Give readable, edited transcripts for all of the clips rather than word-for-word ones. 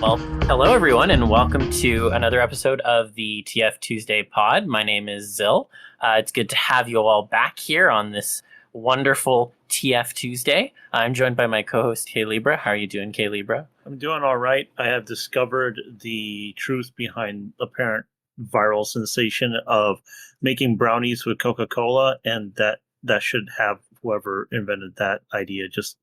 Well, hello everyone, and welcome to another episode of the TFTuesday Pod. My name is Zill. It's good to have you all back here on this wonderful TF Tuesday. I'm joined by my co-host Kay Libra. How are you doing, Kay Libra? I'm doing all right. I have discovered the truth behind apparent viral sensation of making brownies with Coca-Cola, and that should have whoever invented that idea just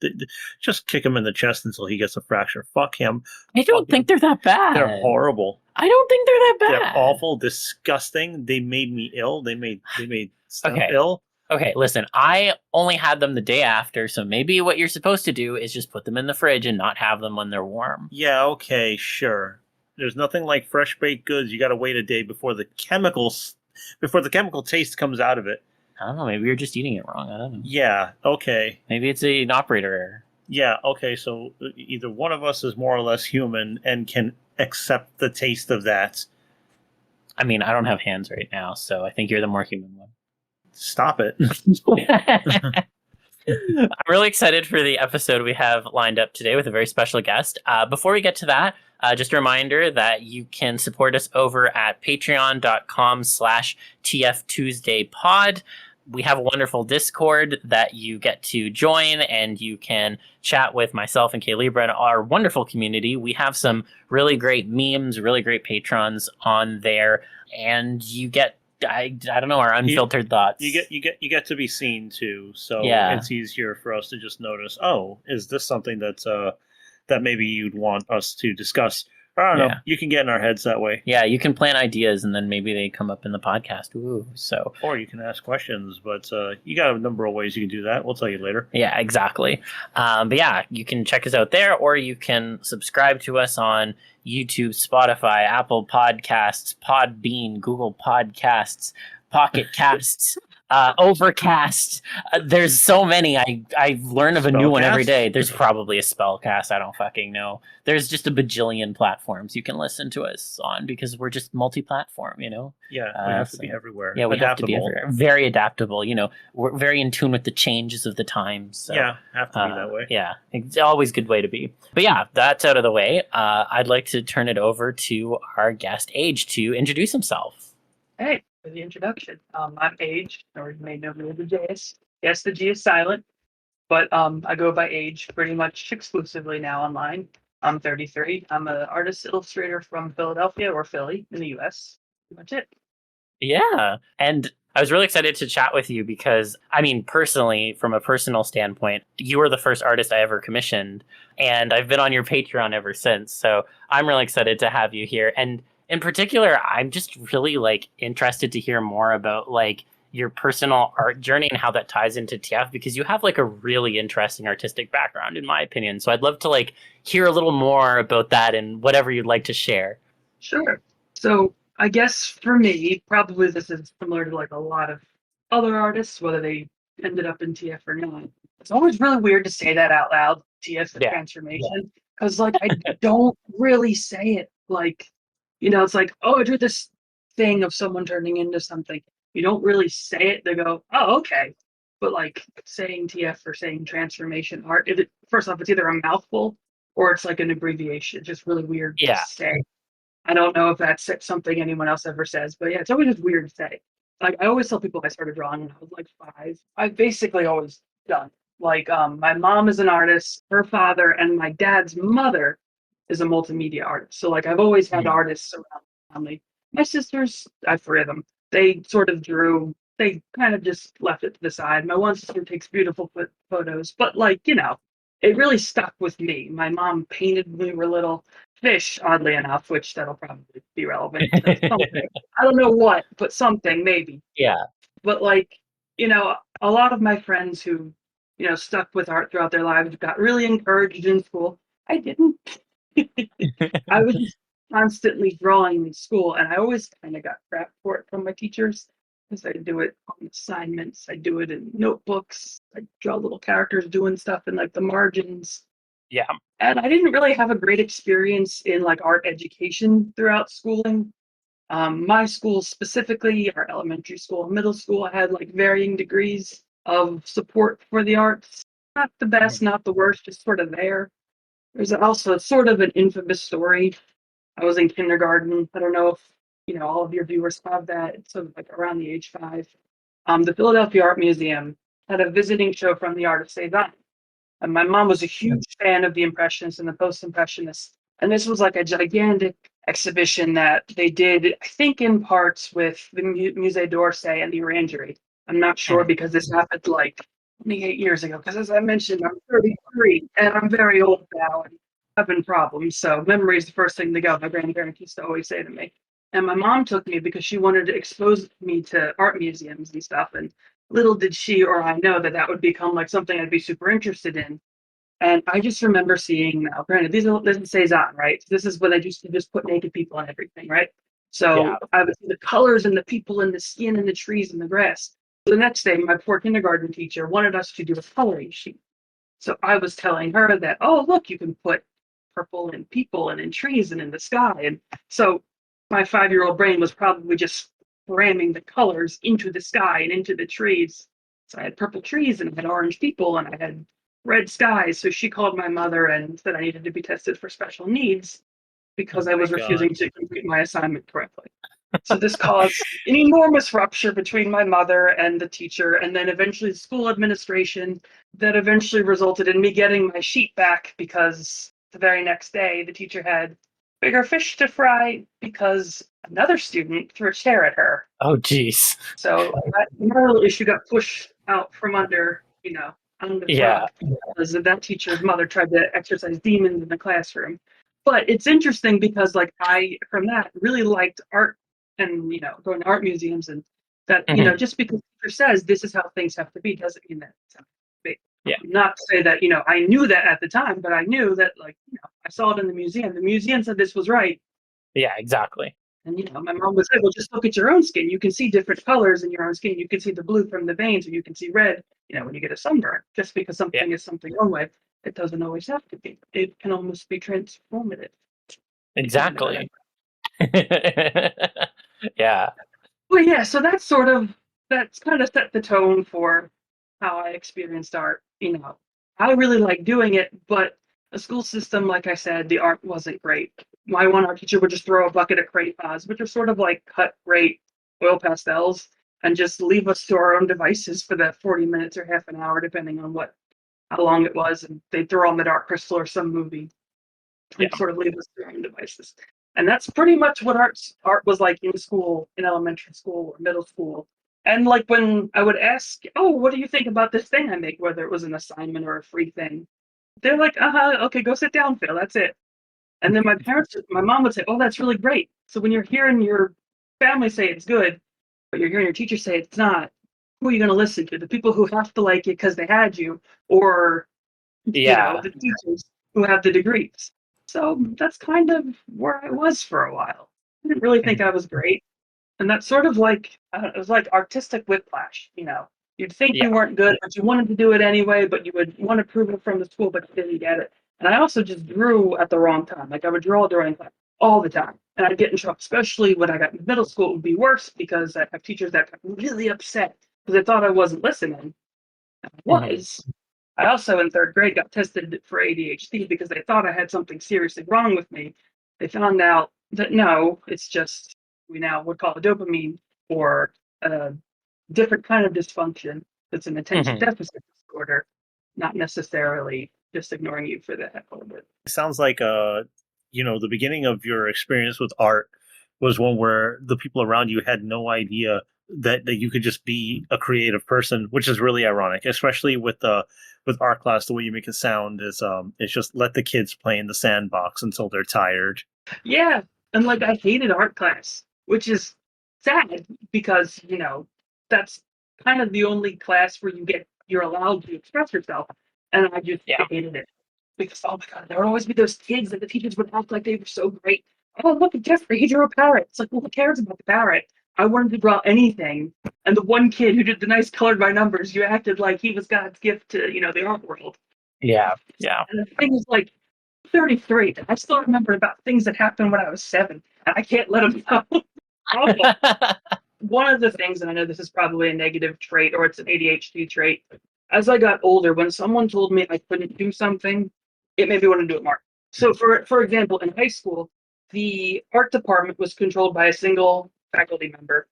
kick him in the chest until he gets a fracture. Fuck him. I don't think they're that bad. They're horrible. I don't think they're that bad. They're awful, disgusting. They made me ill. They made Steph Okay. ill. Okay, listen, I only had them the day after, so maybe what you're supposed to do is just put them in the fridge and not have them when they're warm. Yeah, okay, sure. There's nothing like fresh baked goods. You got to wait a day before the chemical taste comes out of it. I don't know, maybe you're just eating it wrong. I don't know. Yeah, okay. Maybe it's an operator error. Yeah, okay, so either one of us is more or less human and can accept the taste of that. I mean, I don't have hands right now, so I think you're the more human one. Stop it. I'm really excited for the episode we have lined up today with a very special guest. Before we get to that, just a reminder that you can support us over at patreon.com/TFTuesdayPod. We have a wonderful Discord that you get to join, and you can chat with myself and Kay Libra and our wonderful community. We have some really great memes, really great patrons on there, and you get I don't know, our unfiltered thoughts. You get to be seen too, so Yeah. It's easier for us to just notice. Oh, is this something that maybe you'd want us to discuss? I don't know. You can get in our heads that way. Yeah, you can plant ideas, and then maybe they come up in the podcast. Ooh, so. Or you can ask questions, but you got a number of ways you can do that. We'll tell you later. Yeah, exactly. But yeah, you can check us out there, or you can subscribe to us on YouTube, Spotify, Apple Podcasts, Podbean, Google Podcasts, Pocket Casts, Overcast. There's so many. I learn of a new one every day. There's probably a Spellcast. I don't fucking know. There's just a bajillion platforms you can listen to us on because we're just multi-platform, you know? Yeah, we have to be everywhere. Yeah, we have to be everywhere. Very adaptable. You know, we're very in tune with the changes of the times. So, yeah, have to be that way. Yeah, it's always a good way to be. But yeah, that's out of the way. I'd like to turn it over to our guest, Age, to introduce himself. Hey, for the introduction. I'm Age, or you may know me as Ageaus. Yes, the G is silent, but I go by Age pretty much exclusively now online. I'm 33. I'm an artist illustrator from Philadelphia or Philly in the U.S. Pretty much it. Yeah, and I was really excited to chat with you because, I mean, personally, from a personal standpoint, you were the first artist I ever commissioned, and I've been on your Patreon ever since. So I'm really excited to have you here. And in particular, I'm just really interested to hear more about your personal art journey and how that ties into TF, because you have a really interesting artistic background, in my opinion. So I'd love to hear a little more about that and whatever you'd like to share. Sure. So I guess for me, probably this is similar to a lot of other artists, whether they ended up in TF or not. It's always really weird to say that out loud, TF transformation, because I don't really say it it's oh, I drew this thing of someone turning into something. You don't really say it. They go, oh, okay. But saying TF or saying transformation art, first off, it's either a mouthful or it's an abbreviation. It's just really weird to say. I don't know if that's something anyone else ever says, but yeah, it's always just weird to say. I always tell people I started drawing when I was 5. I've basically always done. My mom is an artist, her father and my dad's mother is a multimedia artist. So I've always had artists around the family. My sisters, I have 3 of them. They sort of drew. They kind of just left it to the side. My one sister takes beautiful photos, but it really stuck with me. My mom painted when we were little fish, oddly enough, which that'll probably be relevant. I don't know what, but something maybe. Yeah. But a lot of my friends who, stuck with art throughout their lives got really encouraged in school. I didn't. I was constantly drawing in school, and I always kind of got crap for it from my teachers because I do it on assignments. I do it in notebooks. I draw little characters doing stuff in the margins. Yeah. And I didn't really have a great experience in art education throughout schooling. My school specifically, our elementary school and middle school, had varying degrees of support for the arts. Not the best, not the worst, just sort of there. There's also sort of an infamous story. I was in kindergarten. I don't know if all of your viewers have that. It's sort of like around the age 5. The Philadelphia Art Museum had a visiting show from the artist Cezanne. And my mom was a huge fan of the Impressionists and the Post-Impressionists. And this was like a gigantic exhibition that they did, I think, in parts with the Musée d'Orsay and the Orangery. I'm not sure because this happened like 28 years ago. Because as I mentioned, I'm 33 and I'm very old now and having problems. So memory is the first thing to go. My grandparents used to always say to me. And my mom took me because she wanted to expose me to art museums and stuff. And little did she or I know that that would become like something I'd be super interested in. And I just remember seeing now, granted, this is Cezanne, right? This is when they used to just put naked people on everything, right? So Yeah. I would see the colors and the people and the skin and the trees and the grass. The next day, my poor kindergarten teacher wanted us to do a coloring sheet. So I was telling her that, oh, look, you can put purple in people and in trees and in the sky. And so my 5-year-old brain was probably just ramming the colors into the sky and into the trees. So I had purple trees and I had orange people and I had red skies. So she called my mother and said I needed to be tested for special needs because Oh I my was God. refusing to complete my assignment correctly. So this caused an enormous rupture between my mother and the teacher, and then eventually the school administration that eventually resulted in me getting my sheet back because the very next day the teacher had bigger fish to fry because another student threw a chair at her. Oh, geez. So that moral issue got pushed out from under, under the Yeah. rug because that teacher's mother tried to exercise demons in the classroom. But it's interesting because like I from that really liked art and going to art museums and that Mhm. just because the teacher says this is how things have to be doesn't mean that it's how to be. Yeah. Not to say that I knew that at the time, but I knew that like I saw it in the museum. The museum said this was right. Yeah, exactly. And my mom would say, "Well, just look at your own skin. You can see different colors in your own skin. You can see the blue from the veins, or you can see red. When you get a sunburn. Just because Yeah, something is something one way, it doesn't always have to be. It can almost be transformative." exactly. Yeah. Well, yeah. So that's kind of set the tone for how I experienced art. I really like doing it, but the school system, like I said, the art wasn't great. My one art teacher would just throw a bucket of crayons, which are sort of like cut rate oil pastels, and just leave us to our own devices for the 40 minutes or half an hour, depending on how long it was. And they'd throw on the Dark Crystal or some movie Yeah. and sort of leave us to our own devices. And that's pretty much what art was like in school, in elementary school or middle school. And like when I would ask, "Oh, what do you think about this thing I make?" Whether it was an assignment or a free thing, they're like, okay, go sit down, Phil. That's it. And then my mom would say, "Oh, that's really great." So when you're hearing your family say it's good, but you're hearing your teacher say it's not, who are you going to listen to? The people who have to like it because they had you, or Yeah. the teachers who have the degrees. So that's kind of where I was for a while. I didn't really think Mhm. I was great. And that's sort of like, I don't know, it was like artistic whiplash. You'd think Yeah. you weren't good, but you wanted to do it anyway, but you would want to prove it from the school, but you didn't get it. And I also just drew at the wrong time. Like I would draw during class all the time. And I'd get in trouble, especially when I got in middle school. It would be worse because I have teachers that got really upset because they thought I wasn't listening. And I Mhm. was. I also in 3rd grade got tested for ADHD because they thought I had something seriously wrong with me. They found out that no, it's just we now would call it dopamine or a different kind of dysfunction. It's an attention Mhm. deficit disorder, not necessarily just ignoring you for that a little bit. It sounds like the beginning of your experience with art was one where the people around you had no idea that you could just be a creative person, which is really ironic, especially with art class. The way you make it sound is it's just let the kids play in the sandbox until they're tired. Yeah, and like I hated art class, which is sad because that's kind of the only class where you're allowed to express yourself, and I just Yeah. hated it because oh my god, there would always be those kids that the teachers would act like they were so great. Oh look at Jeffrey, he drew a parrot. It's like, well, who cares about the parrot? I wanted to draw anything, and the one kid who did the nice colored by numbers, you acted like he was God's gift to the art world. Yeah. Yeah. And the thing is, like, 33. I still remember about things that happened when I was 7, and I can't let them know. Oh, one of the things, and I know this is probably a negative trait or it's an ADHD trait, as I got older, when someone told me I couldn't do something, it made me want to do it more. So for example, in high school, the art department was controlled by a single faculty member,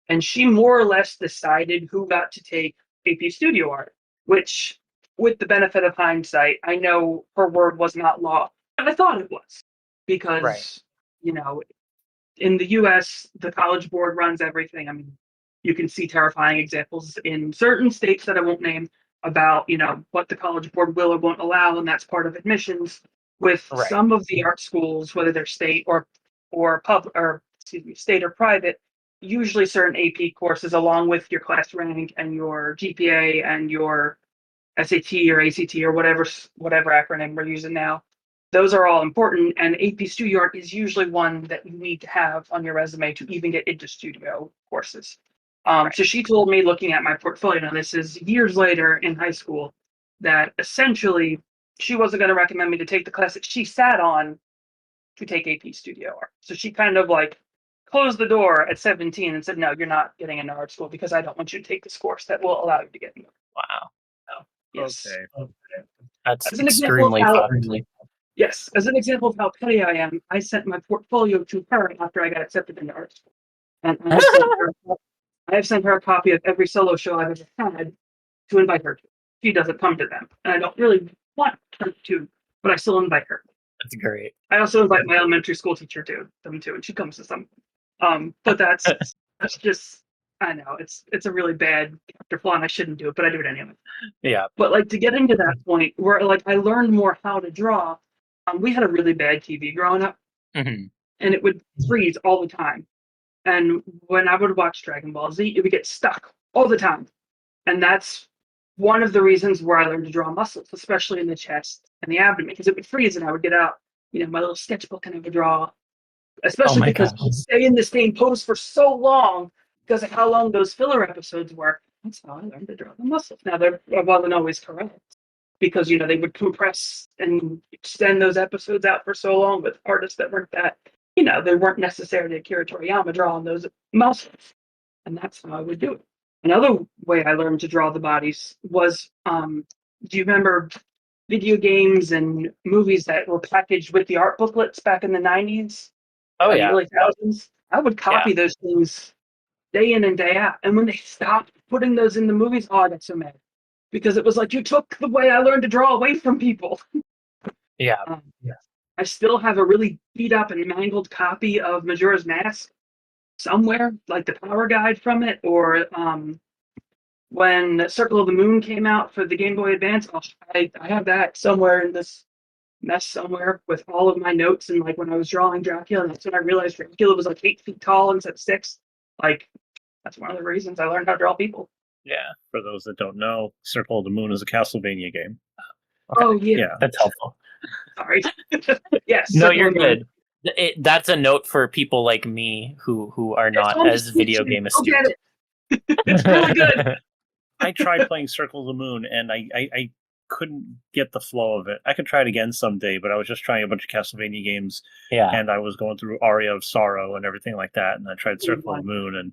and she more or less decided who got to take AP Studio Art, which, with the benefit of hindsight, I know her word was not law. I thought it was because, Right. you know, in the US, the College Board runs everything. I mean, you can see terrifying examples in certain states that I won't name about, what the College Board will or won't allow, and that's part of admissions. With Right. some of the art schools, whether they're state or public, or excuse me, state or private, usually certain AP courses, along with your class rank and your GPA and your SAT or ACT or whatever acronym we're using now, those are all important. And AP Studio Art is usually one that you need to have on your resume to even get into studio courses. So she told me, looking at my portfolio, now this is years later in high school, that essentially she wasn't going to recommend me to take the class that she sat on to take AP Studio Art. So she kind of like closed the door at 17 and said, no, you're not getting into art school because I don't want you to take this course that will allow you to get into it. Wow. Yes. Okay. That's As an example of extremely how, fucked. yes, as an example of how petty I am, I sent my portfolio to her after I got accepted into art school. And I have sent her a copy of every solo show I've ever had to invite her to. She doesn't come to them. And I don't really want her to, but I still invite her. That's great. I also invite my elementary school teacher to them too, and she comes to some. But that's just, I know it's a really bad character flaw, and I shouldn't do it, but I do it anyway. Yeah. But like, to get into that point where like I learned more how to draw. We had a really bad TV growing up, Hmm. and it would freeze all the time. And when I would watch Dragon Ball Z, it would get stuck all the time. And that's one of the reasons where I learned to draw muscles, especially in the chest and the abdomen, because it would freeze and I would get out, my little sketchbook, and I would draw, especially my because God. I stay in the same pose for so long because of how long those filler episodes were. That's how I learned to draw the muscles. Now, I wasn't always correct because, they would compress and extend those episodes out for so long with artists that weren't that, they weren't necessarily Akira Toriyama drawing those muscles. And that's how I would do it. Another way I learned to draw the bodies was, do you remember video games and movies that were packaged with the art booklets back in the 90s? Oh The yeah. early thousands? I would copy those things day in and day out. And when they stopped putting those in the movies, I got so mad. Because it was like, you took the way I learned to draw away from people. Yeah. I still have a really beat up and mangled copy of Majora's Mask somewhere, like the power guide from it, or when Circle of the Moon came out for the Game Boy Advance. I have that somewhere in this mess somewhere with all of my notes. And like, when I was drawing Dracula, that's when I realized Dracula was like 8 feet tall instead of 6. Like, that's one of the reasons I learned how to draw people. Yeah. For those that don't know, Circle of the Moon is a Castlevania game. Okay. Oh yeah, Yeah. That's helpful. sorry. Yes. No, Circle you're of the Moon. good. That's a note for people like me who are not I'm as just video teaching. game Go get astute. it. It's really good. I tried playing Circle of the Moon, and I couldn't get the flow of it. I could try it again someday, but I was just trying a bunch of Castlevania games, Yeah. and I was going through Aria of Sorrow and everything like that, and I tried Circle of the Moon,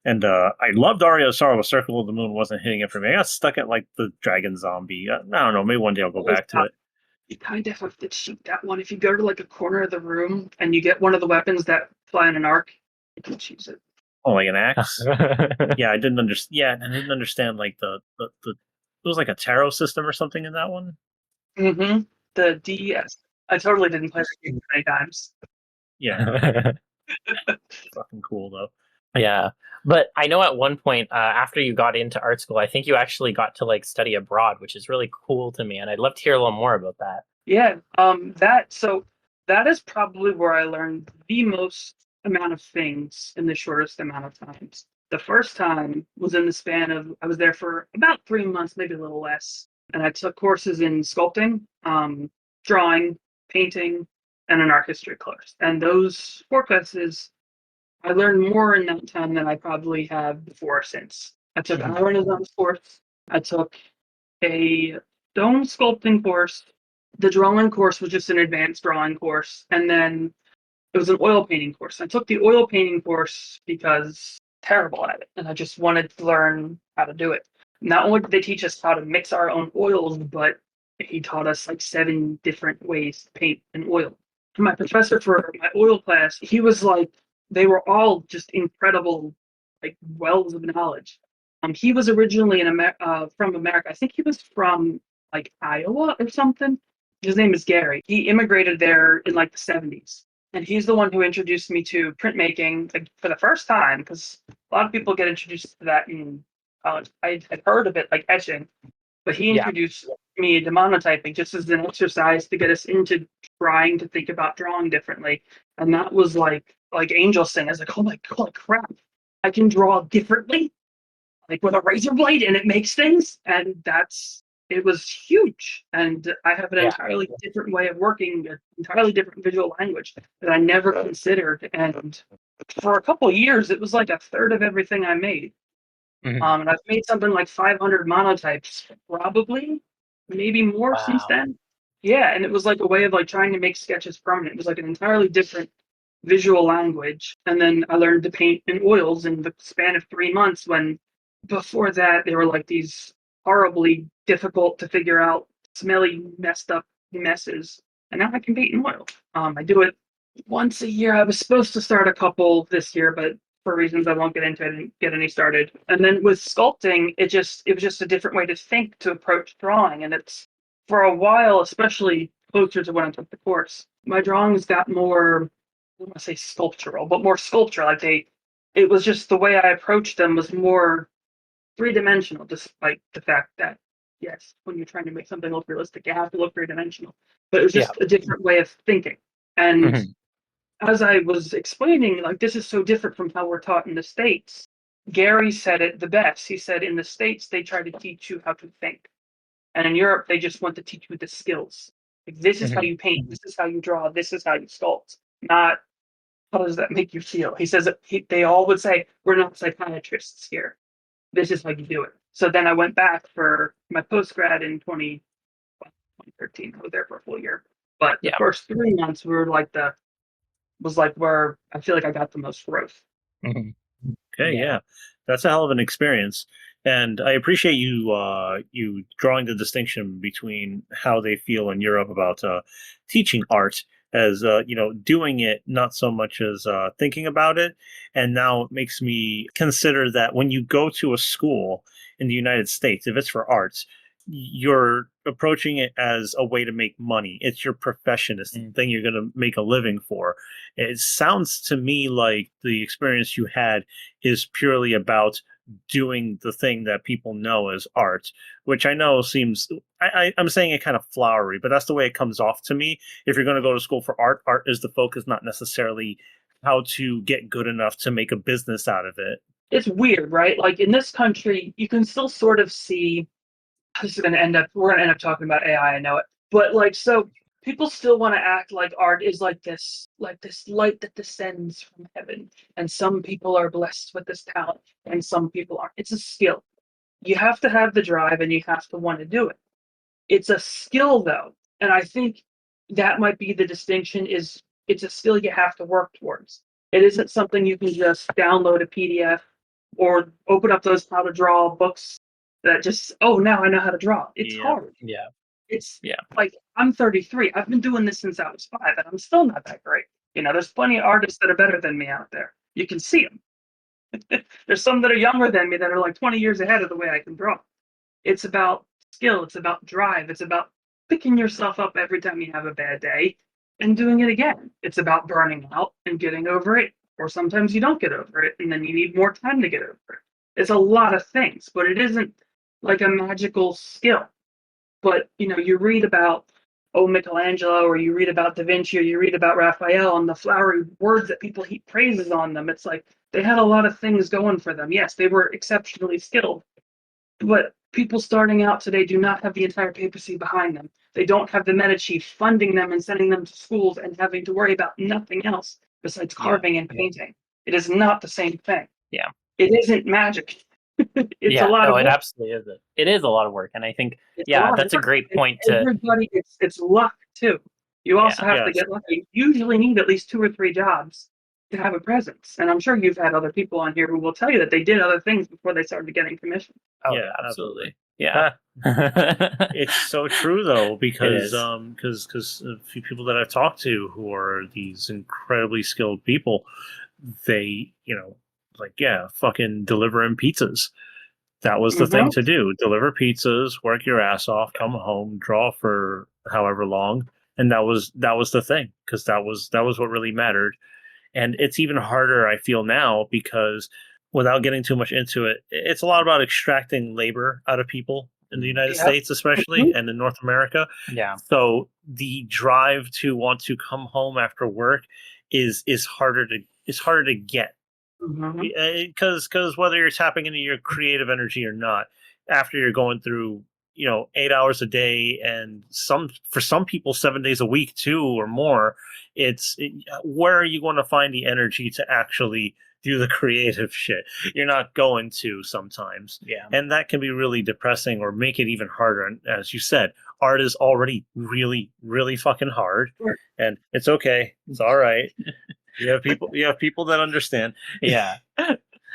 and I loved Aria of Sorrow, but Circle of the Moon wasn't hitting it for me. I got stuck at like the dragon zombie. I don't know, maybe one day I'll go back to it. You kind of have to cheat that one. If you go to like a corner of the room and you get one of the weapons that fly in an arc, you can choose it. Oh, like an axe? Yeah, I didn't understand. Yeah, I didn't understand like the it was like a tarot system or something in that one. Mm-hmm. The DES. I totally didn't play that game many times. Yeah, fucking cool though. Yeah. But I know at one point, after you got into art school, I think you actually got to like study abroad, which is really cool to me. And I'd love to hear a little more about that. Yeah. That is probably where I learned the most amount of things in the shortest amount of times. The first time was in the span of, I was there for about 3 months, maybe a little less. And I took courses in sculpting, drawing, painting, and an art history course. And those 4 classes, I learned more in that time than I probably have before or since. I took an Renaissance course. I took a stone sculpting course. The drawing course was just an advanced drawing course. And then it was an oil painting course. I took the oil painting course because I'm terrible at it. And I just wanted to learn how to do it. Not only did they teach us how to mix our own oils, but he taught us like 7 different ways to paint and oil. My professor for my oil class, he was like, they were all just incredible, like wells of knowledge. He was originally from America. I think he was from like Iowa or something. His name is Gary. He immigrated there in like the 70s. And he's the one who introduced me to printmaking like, for the first time, because a lot of people get introduced to that in college. I had heard of it like etching, but he Yeah. introduced me to monotyping just as an exercise to get us into trying to think about drawing differently. And that was like Ageaus thing. I was like, oh my god, crap. I can draw differently, like with a razor blade, and it makes things. And it was huge. And I have an Yeah. entirely different way of working, an entirely different visual language that I never considered. And for a couple of years, it was like a third of everything I made. Mhm. And I've made something like 500 monotypes, probably, maybe more since Wow. then. Yeah, and it was like a way of like trying to make sketches permanent. It was like an entirely different visual language. And then I learned to paint in oils in the span of 3 months, when before that they were like these horribly difficult to figure out, smelly, messed up messes. And now I can paint in oil. I do it once a year. I was supposed to start a couple this year, but for reasons I won't get into, I didn't get any started. And then with sculpting, it was just a different way to think, to approach drawing. And it's, for a while, especially closer to when I took the course, my drawings got more, I don't want to say sculptural, but more sculpture. It was just the way I approached them was more 3-dimensional, despite the fact that, yes, when you're trying to make something look realistic, you have to look 3-dimensional. But it was Yeah. just a different way of thinking. And Mhm. as I was explaining, like, this is so different from how we're taught in the States. Gary said it the best. He said, in the States, they try to teach you how to think. And in Europe, they just want to teach you the skills. Like, this is how Mhm. you paint, this is how you draw, this is how you sculpt, not how does that make you feel. He says that they all would say, we're not psychiatrists here. This is how you do it. So then I went back for my postgrad in 2013. I was there for a full year. But the Yeah. first 3 months were like was like where I feel like I got the most growth. Mhm. Okay, Yeah. yeah, that's a hell of an experience, and I appreciate you drawing the distinction between how they feel in Europe about teaching art as doing it not so much as thinking about it, and now it makes me consider that when you go to a school in the United States, if it's for arts, you're approaching it as a way to make money. It's your profession. It's the Mm. thing you're going to make a living for. It sounds to me like the experience you had is purely about doing the thing that people know as art, which I know seems, I'm saying it kind of flowery, but that's the way it comes off to me. If you're going to go to school for art, art is the focus, not necessarily how to get good enough to make a business out of it. It's weird, right? Like in this country, you can still sort of see, we're going to end up talking about AI, I know it. But like, so people still want to act like art is like this light that descends from heaven. And some people are blessed with this talent and some people aren't. It's a skill. You have to have the drive and you have to want to do it. It's a skill though. And I think that might be the distinction, is it's a skill you have to work towards. It isn't something you can just download a PDF or open up those how to draw books that just, oh, now I know how to draw. It's Yeah. hard. Yeah. It's Yeah. like, I'm 33. I've been doing this since I was 5 and I'm still not that great. There's plenty of artists that are better than me out there. You can see them. There's some that are younger than me that are like 20 years ahead of the way I can draw. It's about skill. It's about drive. It's about picking yourself up every time you have a bad day and doing it again. It's about burning out and getting over it. Or sometimes you don't get over it and then you need more time to get over it. It's a lot of things, but it isn't like a magical skill. But you read about, oh, Michelangelo, or you read about Da Vinci, or you read about Raphael, and the flowery words that people heap praises on them. It's like they had a lot of things going for them. Yes, they were exceptionally skilled, but people starting out today do not have the entire papacy behind them. They don't have the Medici funding them and sending them to schools and having to worry about nothing else besides Yeah. carving and painting. It is not the same thing. Yeah. It isn't magic. It's a Yeah. lot No, of it work. absolutely is. It is a lot of work, and I think, It's a yeah, lot of that's a work. great And point to. everybody, it's luck too. You also Yeah. have to Yes. get lucky. You usually need at least 2 or 3 jobs to have a presence. And I'm sure you've had other people on here who will tell you that they did other things before they started getting commissioned. Oh, Yeah, yeah, absolutely. Yeah. It's so true though, because is. a few people that I've talked to who are these incredibly skilled people, they, like, yeah, fucking delivering pizzas. That was the thing Hmm. to do. Deliver pizzas, work your ass off, come home, draw for however long, and that was the thing, because that was what really mattered. And it's even harder, I feel now, because without getting too much into it, it's a lot about extracting labor out of people in the United Yep. States, especially, and in North America. Yeah. So the drive to want to come home after work is harder to get, Hmm. because whether you're tapping into your creative energy or not, after you're going through 8 hours a day, and for some people 7 days a week too, or more, where are you going to find the energy to actually do the creative shit? You're not going to sometimes. Yeah. And that can be really depressing, or make it even harder. And as you said, art is already really, really fucking hard, Sure. and it's okay, it's all right. You have people that understand. Yeah.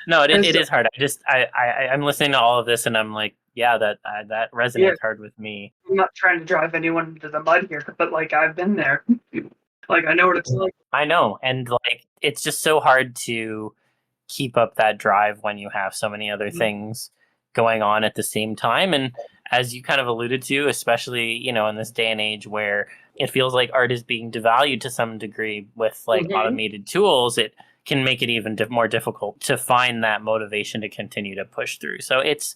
No, it As, is hard. I'm listening to all of this and I'm like, yeah, that yeah, resonates hard with me. I'm not trying to drive anyone into the mud here, but like I've been there. Like I know what it's like. I know, and like it's just so hard to keep up that drive when you have so many other things going on at the same time. And as you kind of alluded to, especially in this day and age where it feels like art is being devalued to some degree with like Hmm. automated tools, it can make it even more difficult to find that motivation to continue to push through. So it's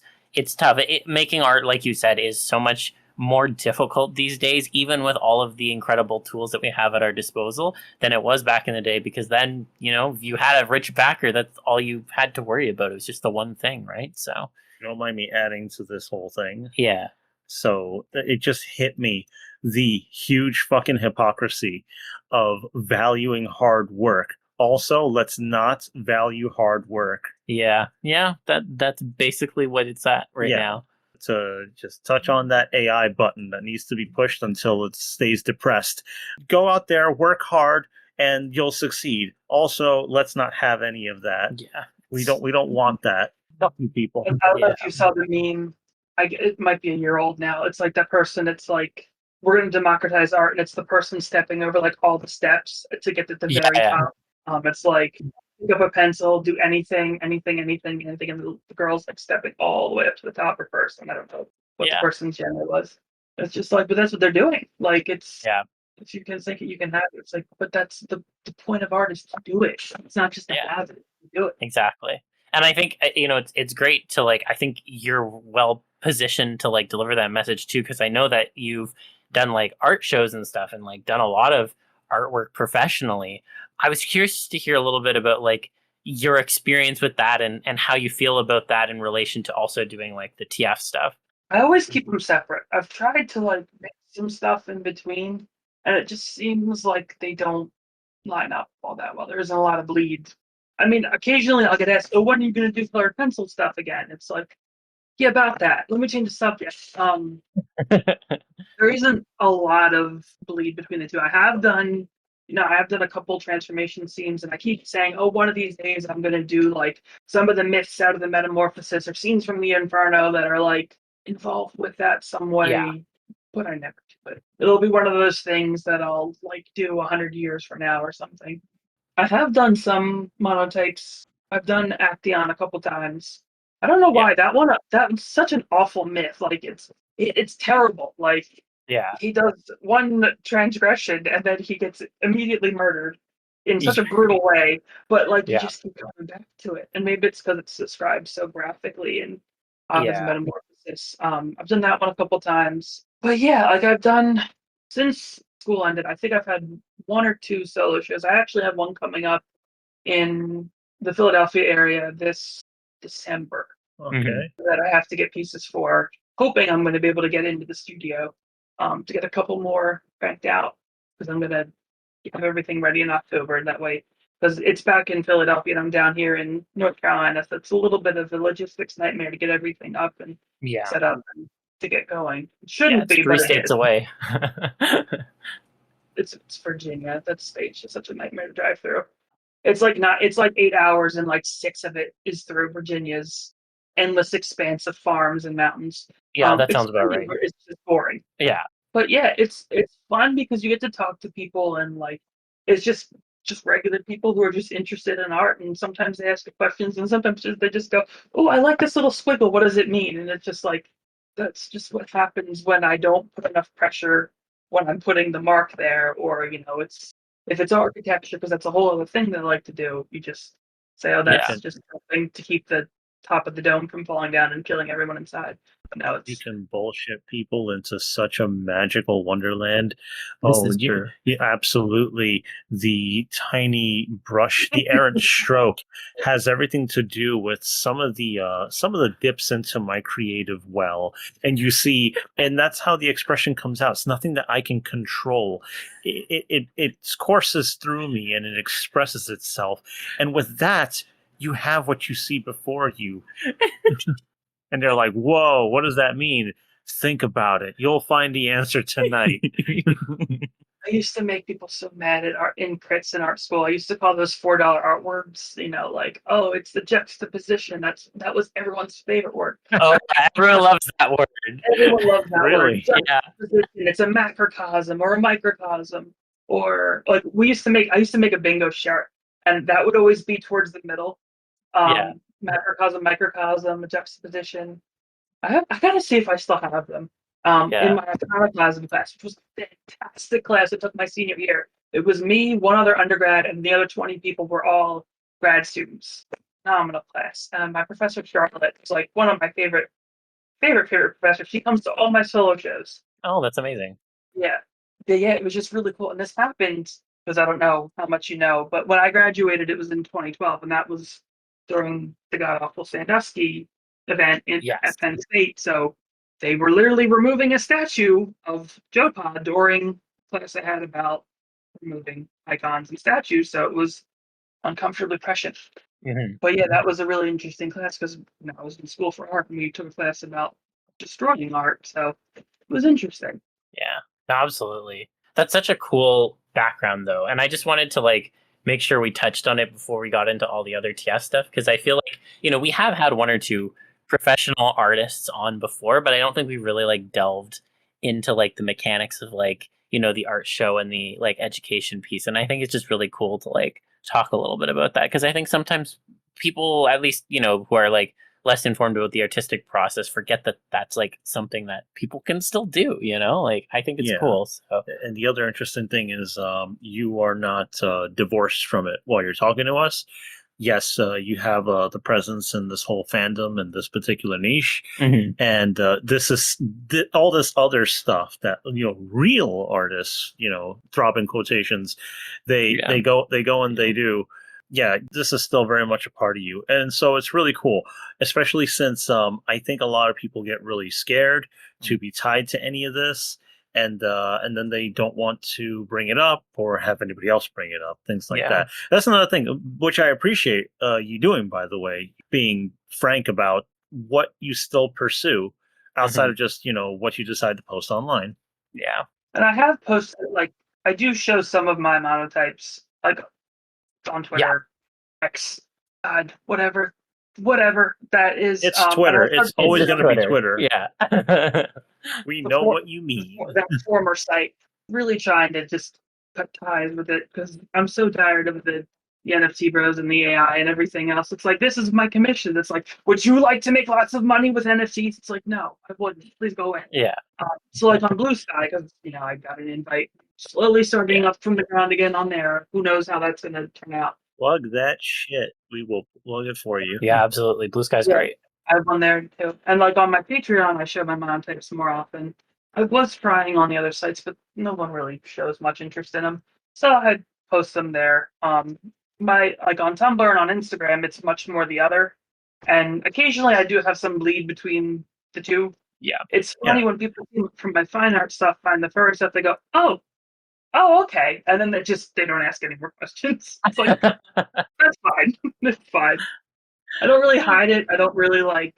tough. Making art, like you said, is so much more difficult these days, even with all of the incredible tools that we have at our disposal, than it was back in the day. Because then, if you had a rich backer, that's all you had to worry about. It was just the one thing, right? So, Don't mind me adding to this whole thing. yeah, So it just hit me, the huge fucking hypocrisy of valuing hard work. Also, let's not value hard work. yeah. That's basically what it's at right Yeah. now. To just touch on that AI button that needs to be pushed until it stays depressed. Go out there, work hard, and you'll succeed. Also, let's not have any of that. Yeah, We don't want that. help you people. And I don't know Yeah, if you saw the meme. It might be a year old now. It's like that person. It's like we're going to democratize art, and it's the person stepping over like all the steps to get to the yeah, very yeah, top. It's like pick up a pencil, do anything, anything, anything, anything, and the girl's like stepping all the way up to the top or first. And I don't know what the yeah, person's gender was. It's just like, but that's what they're doing. Like yeah, if you can think it, you can have it. It's like, but that's the point of art is to do it. It's not just to yeah. have it. To do it. Exactly. And I think it's great to like I think you're well positioned to like deliver that message too, because I know that you've done like art shows and stuff and like done a lot of artwork professionally. I was curious to hear a little bit about like your experience with that and how you feel about that in relation to also doing like the TF stuff. I always keep them separate. I've tried to like mix some stuff in between, and it just seems like they don't line up all that well. There isn't a lot of bleed. I mean, occasionally I'll get asked, "Oh, when are you going to do colored pencil stuff again?" It's like, yeah, about that. Let me change the subject. There isn't a lot of bleed between the two. I have done a couple transformation scenes, and I keep saying, "Oh, one of these days I'm going to do like some of the myths out of the Metamorphosis or scenes from the Inferno that are like involved with that some Yeah. way." But I never do it. It'll be one of those things that I'll like do 100 years from now or something. I have done some monotypes. I've done Acteon a couple times. I don't know Yeah. why that's such an awful myth. Like it's terrible. Like Yeah. he does one transgression and then he gets immediately murdered in such Yeah. a brutal way. But like you Yeah. just keep coming back to it, and maybe it's because it's described so graphically in his Yeah. Metamorphosis. I've done that one a couple times, but yeah, like I've done since school ended. I think I've had one or two solo shows. I actually have one coming up in the Philadelphia area this December Okay. that I have to get pieces for. Hoping I'm going to be able to get into the studio to get a couple more banked out because I'm going to have everything ready in October. And that way, because it's back in Philadelphia and I'm down here in North Carolina, so it's a little bit of a logistics nightmare to get everything up and Yeah. set up and to get going. It Yeah. shouldn't It's be, three but it states is. away. It's Virginia. That state's just such a nightmare to drive through. It's like 8 hours and like 6 of it is through Virginia's endless expanse of farms and mountains. Yeah, that It's sounds about right. it's just boring. Yeah. But yeah, it's fun because you get to talk to people and like it's just regular people who are just interested in art, and sometimes they ask questions and sometimes they just go, "Oh, I like this little squiggle. What does it mean?" And it's just like that's just what happens when I don't put enough pressure when I'm putting the mark there, or it's if it's architecture because that's a whole other thing that I like to do. You just say, "Oh, You that's can just something to keep the top of the dome from falling down and killing everyone inside." But now you it's can bullshit people into such a magical wonderland. This Oh, is true. yeah, absolutely. The tiny brush, the errant stroke, has everything to do with some of the dips into my creative well. And you see, and that's how the expression comes out. It's nothing that I can control. It courses through me and it expresses itself. And with that, you have what you see before you. And they're like, whoa, what does that mean? Think about it. You'll find the answer tonight. I used to make people so mad at art in crits in art school. I used to call those $4 art words, like, oh, it's the juxtaposition. That was everyone's favorite word. Oh, everyone loves that word. Everyone loves that word. Really? Yeah. Juxtaposition. It's a macrocosm or a microcosm. Or like I used to make a bingo chart, and that would always be towards the middle. Yeah. Macrocosm, microcosm, a juxtaposition. I gotta see if I still have them. Yeah. In my iconoclasm class, which was a fantastic class. It took my senior year. It was me, one other undergrad, and the other 20 people were all grad students. Phenomenal class. My professor Charlotte was like one of my favorite professors. She comes to all my solo shows. Oh, that's amazing. Yeah. Yeah, it was just really cool. And this happened because I don't know how much you know, but when I graduated, it was in 2012, and that was during the god awful Sandusky event Yes. at Penn State. So they were literally removing a statue of Jopad during class I had about removing icons and statues. So it was uncomfortably prescient. Mhm. But yeah, that was a really interesting class because I was in school for art and we took a class about destroying art. So it was interesting. Yeah. No, absolutely. That's such a cool background though. And I just wanted to like make sure we touched on it before we got into all the other TS stuff because I feel like, we have had one or two professional artists on before, but I don't think we really like delved into like the mechanics of like, the art show and the like education piece. And I think it's just really cool to like talk a little bit about that because I think sometimes people, at least, who are like less informed about the artistic process, forget that that's like something that people can still do, like I think it's Yeah. cool. So And the other interesting thing is you are not divorced from it while you're talking to us. Yes, you have the presence in this whole fandom and this particular niche, and this is all this other stuff that real artists, drop in quotations, Yeah. they go and they do. Yeah, this is still very much a part of you, and so it's really cool, especially since I think a lot of people get really scared to be tied to any of this, and then they don't want to bring it up or have anybody else bring it up, things like Yeah. that. That's another thing which I appreciate you doing, by the way, being frank about what you still pursue outside of just what you decide to post online. Yeah. And I have posted like I do show some of my monotypes like on Twitter, X, God, whatever that is. It's Twitter. And It's always going to be Twitter. Yeah. We know what you mean. That former site. Really trying to just cut ties with it because I'm so tired of the NFT bros and the AI and everything else. It's like this is my commission. It's like, would you like to make lots of money with NFTs? It's like, no, I wouldn't. Please go away. Yeah. So like on Blue Sky, because I got an invite, slowly starting up from the ground again on there. Who knows how that's going to turn out? Plug that shit. We will plug it for you. Yeah, absolutely. Blue Sky's great. I have one there too. And like on my Patreon, I show my monotypes more often. I was trying on the other sites, but no one really shows much interest in them. So I post them there. My like on Tumblr and on Instagram, it's much more the other. And occasionally I do have some bleed between the two. Yeah. It's funny when people from my fine art stuff find the furry stuff, they go, oh, okay. And then they don't ask any more questions. It's like, that's fine. It's fine. I don't really hide it. I don't really like.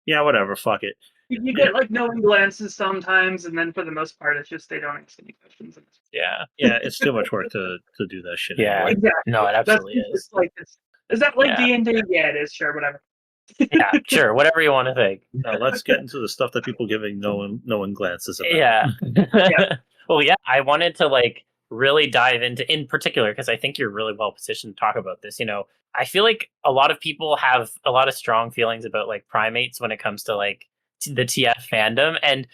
Yeah, whatever. Fuck it. You get like knowing glances sometimes, and then for the most part, it's just they don't ask any questions. Yeah. Yeah, it's too much work to do that shit. Yeah. Anyway. Exactly. No, it absolutely That's is. just like is that like Yeah. D&D? Yeah, it is. Sure, whatever. Yeah, sure, whatever you want to think. Now let's get into the stuff that people giving no one glances about. Yeah. Yeah. Well, yeah, I wanted to like really dive into in particular because I think you're really well positioned to talk about this. I feel like a lot of people have a lot of strong feelings about like primates when it comes to like the TF fandom. And,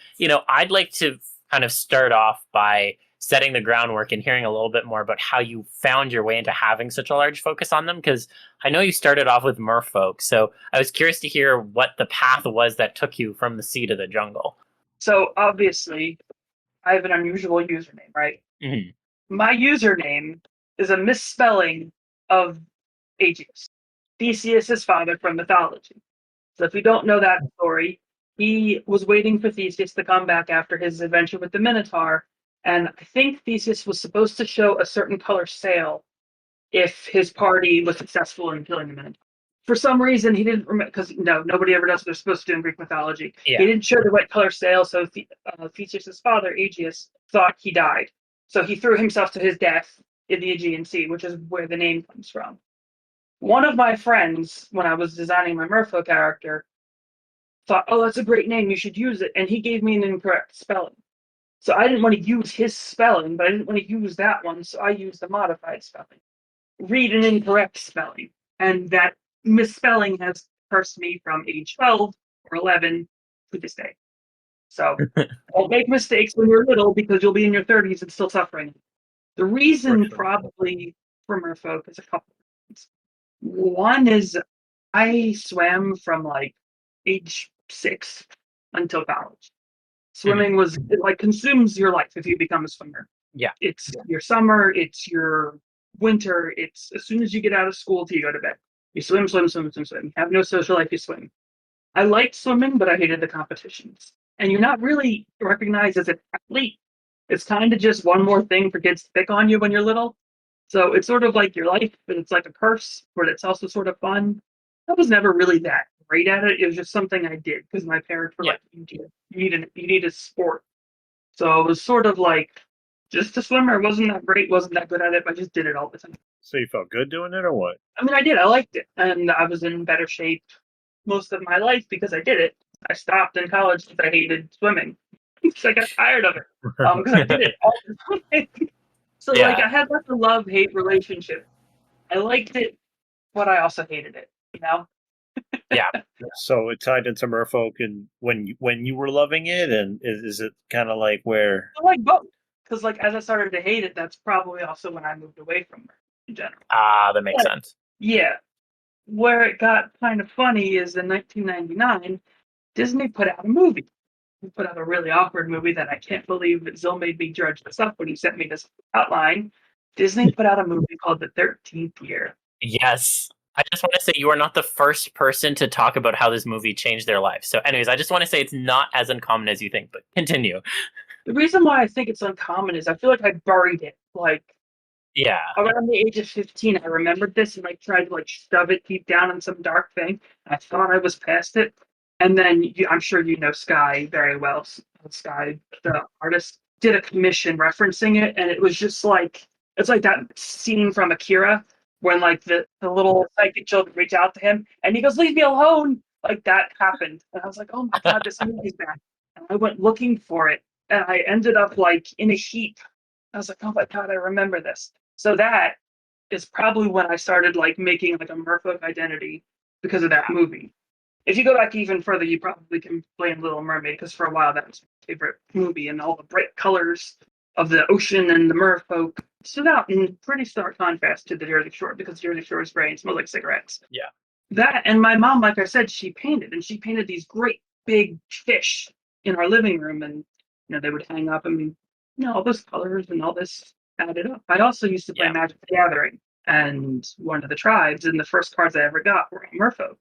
I'd like to kind of start off by setting the groundwork and hearing a little bit more about how you found your way into having such a large focus on them. Because I know you started off with merfolk. So I was curious to hear what the path was that took you from the sea to the jungle. So obviously, I have an unusual username, right? Mhm. My username is a misspelling of Ageaus, Theseus' father from mythology. So if you don't know that story, he was waiting for Theseus to come back after his adventure with the Minotaur, and I think Theseus was supposed to show a certain color sail if his party was successful in killing the Minotaur. For some reason, he didn't remember, because nobody ever does what they're supposed to do in Greek mythology. Yeah. He didn't show the right color sail, so Theseus' father, Ageaus, thought he died. So he threw himself to his death in the Aegean Sea, which is where the name comes from. One of my friends, when I was designing my merfolk character, thought, oh, that's a great name, you should use it. And he gave me an incorrect spelling. So I didn't want to use his spelling, but I didn't want to use that one, so I used the modified spelling. Read an incorrect spelling. And that misspelling has cursed me from age 12 or 11 to this day. So don't make mistakes when you're little because you'll be in your 30s and still suffering. The reason probably for merfolk is a couple of reasons. One is I swam from like age 6 until college. Swimming was it like consumes your life if you become a swimmer. Yeah. It's your summer, it's your winter, it's as soon as you get out of school till you go to bed. You swim, swim, swim, swim, swim. You have no social life, you swim. I liked swimming, but I hated the competitions. And you're not really recognized as an athlete. It's kind of just one more thing for kids to pick on you when you're little. So it's sort of like your life, but it's like a curse, but it's also sort of fun. I was never really that great at it. It was just something I did because my parents were like, you need a sport. So it was sort of like just a swimmer. Wasn't that great, wasn't that good at it, but I just did it all the time. So you felt good doing it or what? I mean, I did. I liked it. And I was in better shape most of my life because I did it. I stopped in college because I hated swimming. Because I got tired of it. Because I did it all the time. So like I had like a love-hate relationship. I liked it, but I also hated it, Yeah. So it tied into merfolk, and when you were loving it, and is it kind of like where? I like both. Because like as I started to hate it, that's probably also when I moved away from her in general. That makes sense. Yeah. Where it got kind of funny is in 1999, Disney put out a movie. He put out a really awkward movie that I can't believe that Zill made me dredge this up when he sent me this outline. Disney put out a movie called The 13th Year. Yes. I just want to say you are not the first person to talk about how this movie changed their life. So anyways, I just want to say it's not as uncommon as you think, but continue. The reason why I think it's uncommon is I feel like I buried it. Like around the age of 15, I remembered this and I tried to like shove it deep down in some dark thing. I thought I was past it. And then I'm sure you know Sky very well. Sky, the artist, did a commission referencing it, and it was just like it's like that scene from Akira when like the little psychic children reach out to him, and he goes, "Leave me alone!" Like that happened, and I was like, "Oh my god, this movie's back!" And I went looking for it, and I ended up like in a heap. I was like, "Oh my god, I remember this." So that is probably when I started like making like a merfolk identity because of that movie. If you go back even further, you probably can blame Little Mermaid because for a while that was my favorite movie, and all the bright colors of the ocean and the merfolk stood out in pretty stark contrast to the Jersey Shore because Jersey Shore is gray and smells like cigarettes. Yeah. That and my mom, like I said, she painted these great big fish in our living room, and they would hang up. I mean, all those colors and all this added up. I also used to play Magic the Gathering. And one of the tribes, and the first cards I ever got were merfolk.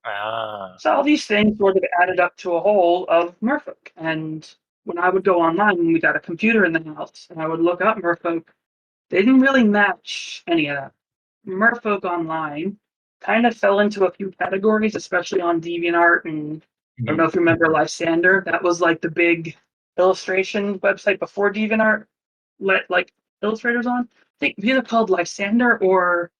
So all these things sort of added up to a whole of merfolk. And when I would go online, when we got a computer in the house, and I would look up merfolk, they didn't really match any of that. Merfolk online kind of fell into a few categories, especially on DeviantArt, and I don't know if you remember Lysander. That was like the big illustration website before DeviantArt let like illustrators on. I think it's either called Lysander or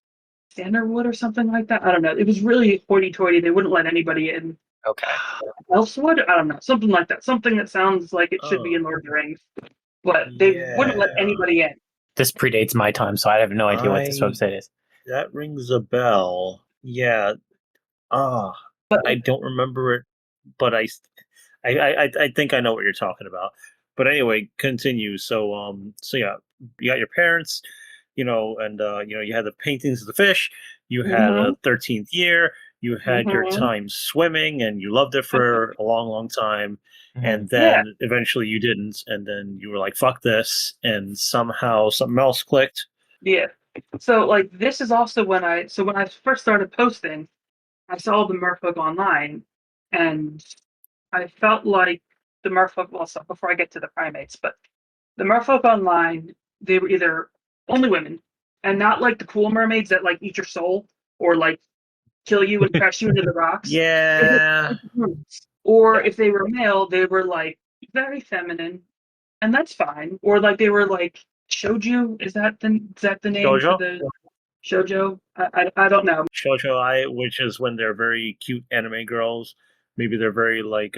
Sandalwood or something like that. I don't know. It was really hoity-toity. They wouldn't let anybody in. Okay. Elfswood? I don't know. Something like that. Something that sounds like it should be in Lord of the Rings. But they wouldn't let anybody in. This predates my time, so I have no idea what this website is. That rings a bell. Yeah. But I don't remember it, but I think I know what you're talking about. But anyway, continue. So yeah, you got your parents, and you had the paintings of the fish. You had a 13th year. You had your time swimming, and you loved it for a long, long time. And then eventually you didn't, and then you were like, "Fuck this!" And somehow something else clicked. Yeah. So like this is also when I first started posting, I saw the merfolk online, and I felt like the merfolk. Well, so before I get to the primates, but the merfolk online, they were either only women, and not like the cool mermaids that like eat your soul or like kill you and crush you into the rocks. Yeah. Or if they were male, they were like very feminine, and that's fine. Or like they were like shoujo. Is that the name for Shoujo? the shoujo? I don't know. Shoujo, which is when they're very cute anime girls. Maybe they're very like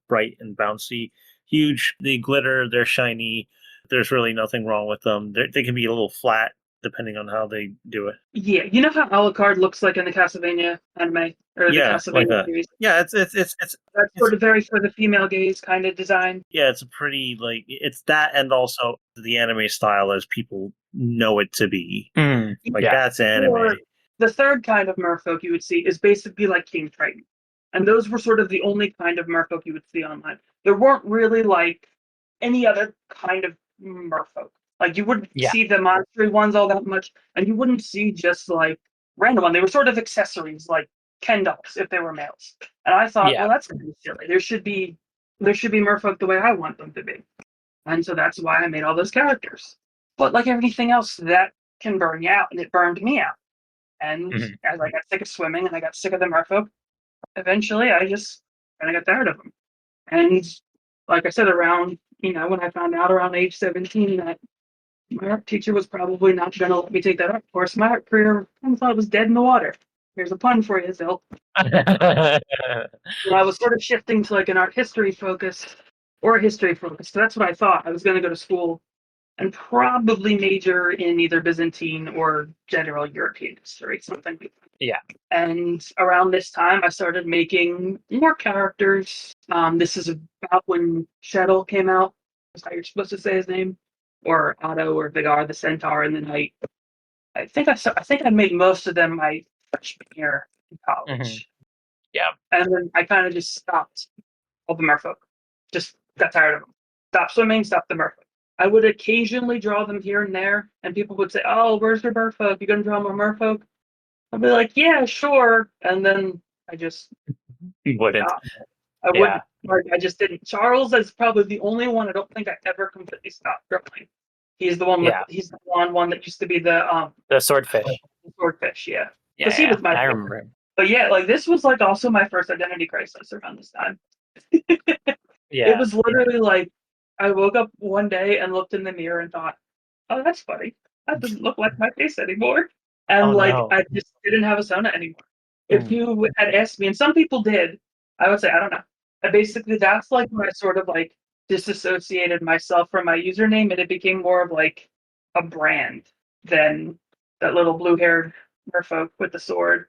bright and bouncy, huge. They glitter. They're shiny. There's really nothing wrong with them. They can be a little flat depending on how they do it. Yeah, you know how Alucard looks like in the Castlevania anime or the Yeah, like Castlevania that. series? Yeah, it's That's sort of very for the female gaze kind of design. yeah, it's a pretty like it's that, and also the anime style as people know it to be. Like that's anime. Or the third kind of merfolk you would see is basically like King Triton. And those were sort of the only kind of merfolk you would see online. There weren't really like any other kind of merfolk. Like you wouldn't see the monstery ones all that much, and you wouldn't see just like random one. They were sort of accessories, like Ken dolls if they were males. And I thought, well, that's kind of silly. There should be merfolk the way I want them to be. And so that's why I made all those characters. But like everything else, that can burn you out, and it burned me out. And as I got sick of swimming and I got sick of the merfolk, eventually I just kind of got tired of them. And like I said, around, when I found out around age 17 that my art teacher was probably not going to let me take that art course, my art career, I thought it was dead in the water. Here's a pun for you, Zil. I was sort of shifting to like an art history focus or a history focus. So that's what I thought. I was going to go to school and probably major in either Byzantine or general European history, something like that. Yeah. And around this time, I started making more characters. This is about when Shettle came out. That's how you're supposed to say his name, or Otto, or Vigar, the Centaur, and the Knight. I think I made most of them my freshman year in college. Yeah. And then I kind of just stopped all the merfolk. Just got tired of them. Stopped swimming, stopped the merfolk. I would occasionally draw them here and there, and people would say, "Oh, where's your merfolk? You gonna draw more merfolk?" I'd be like, "Yeah, sure," and then I just wouldn't. I wouldn't. I just didn't. Charles is probably the only one I don't think I ever completely stopped drawing. He's the one with he's the one that used to be the swordfish. Swordfish, yeah. Yeah, he was my I remember him. But yeah, like this was like also my first identity crisis around this time. It was literally like I woke up one day and looked in the mirror and thought, "Oh, that's funny. That doesn't look like my face anymore." And I just didn't have a Sona anymore. If you had asked me, and some people did, I would say, I don't know. I basically, that's like when I sort of like disassociated myself from my username, and it became more of like a brand than that little blue-haired merfolk with the sword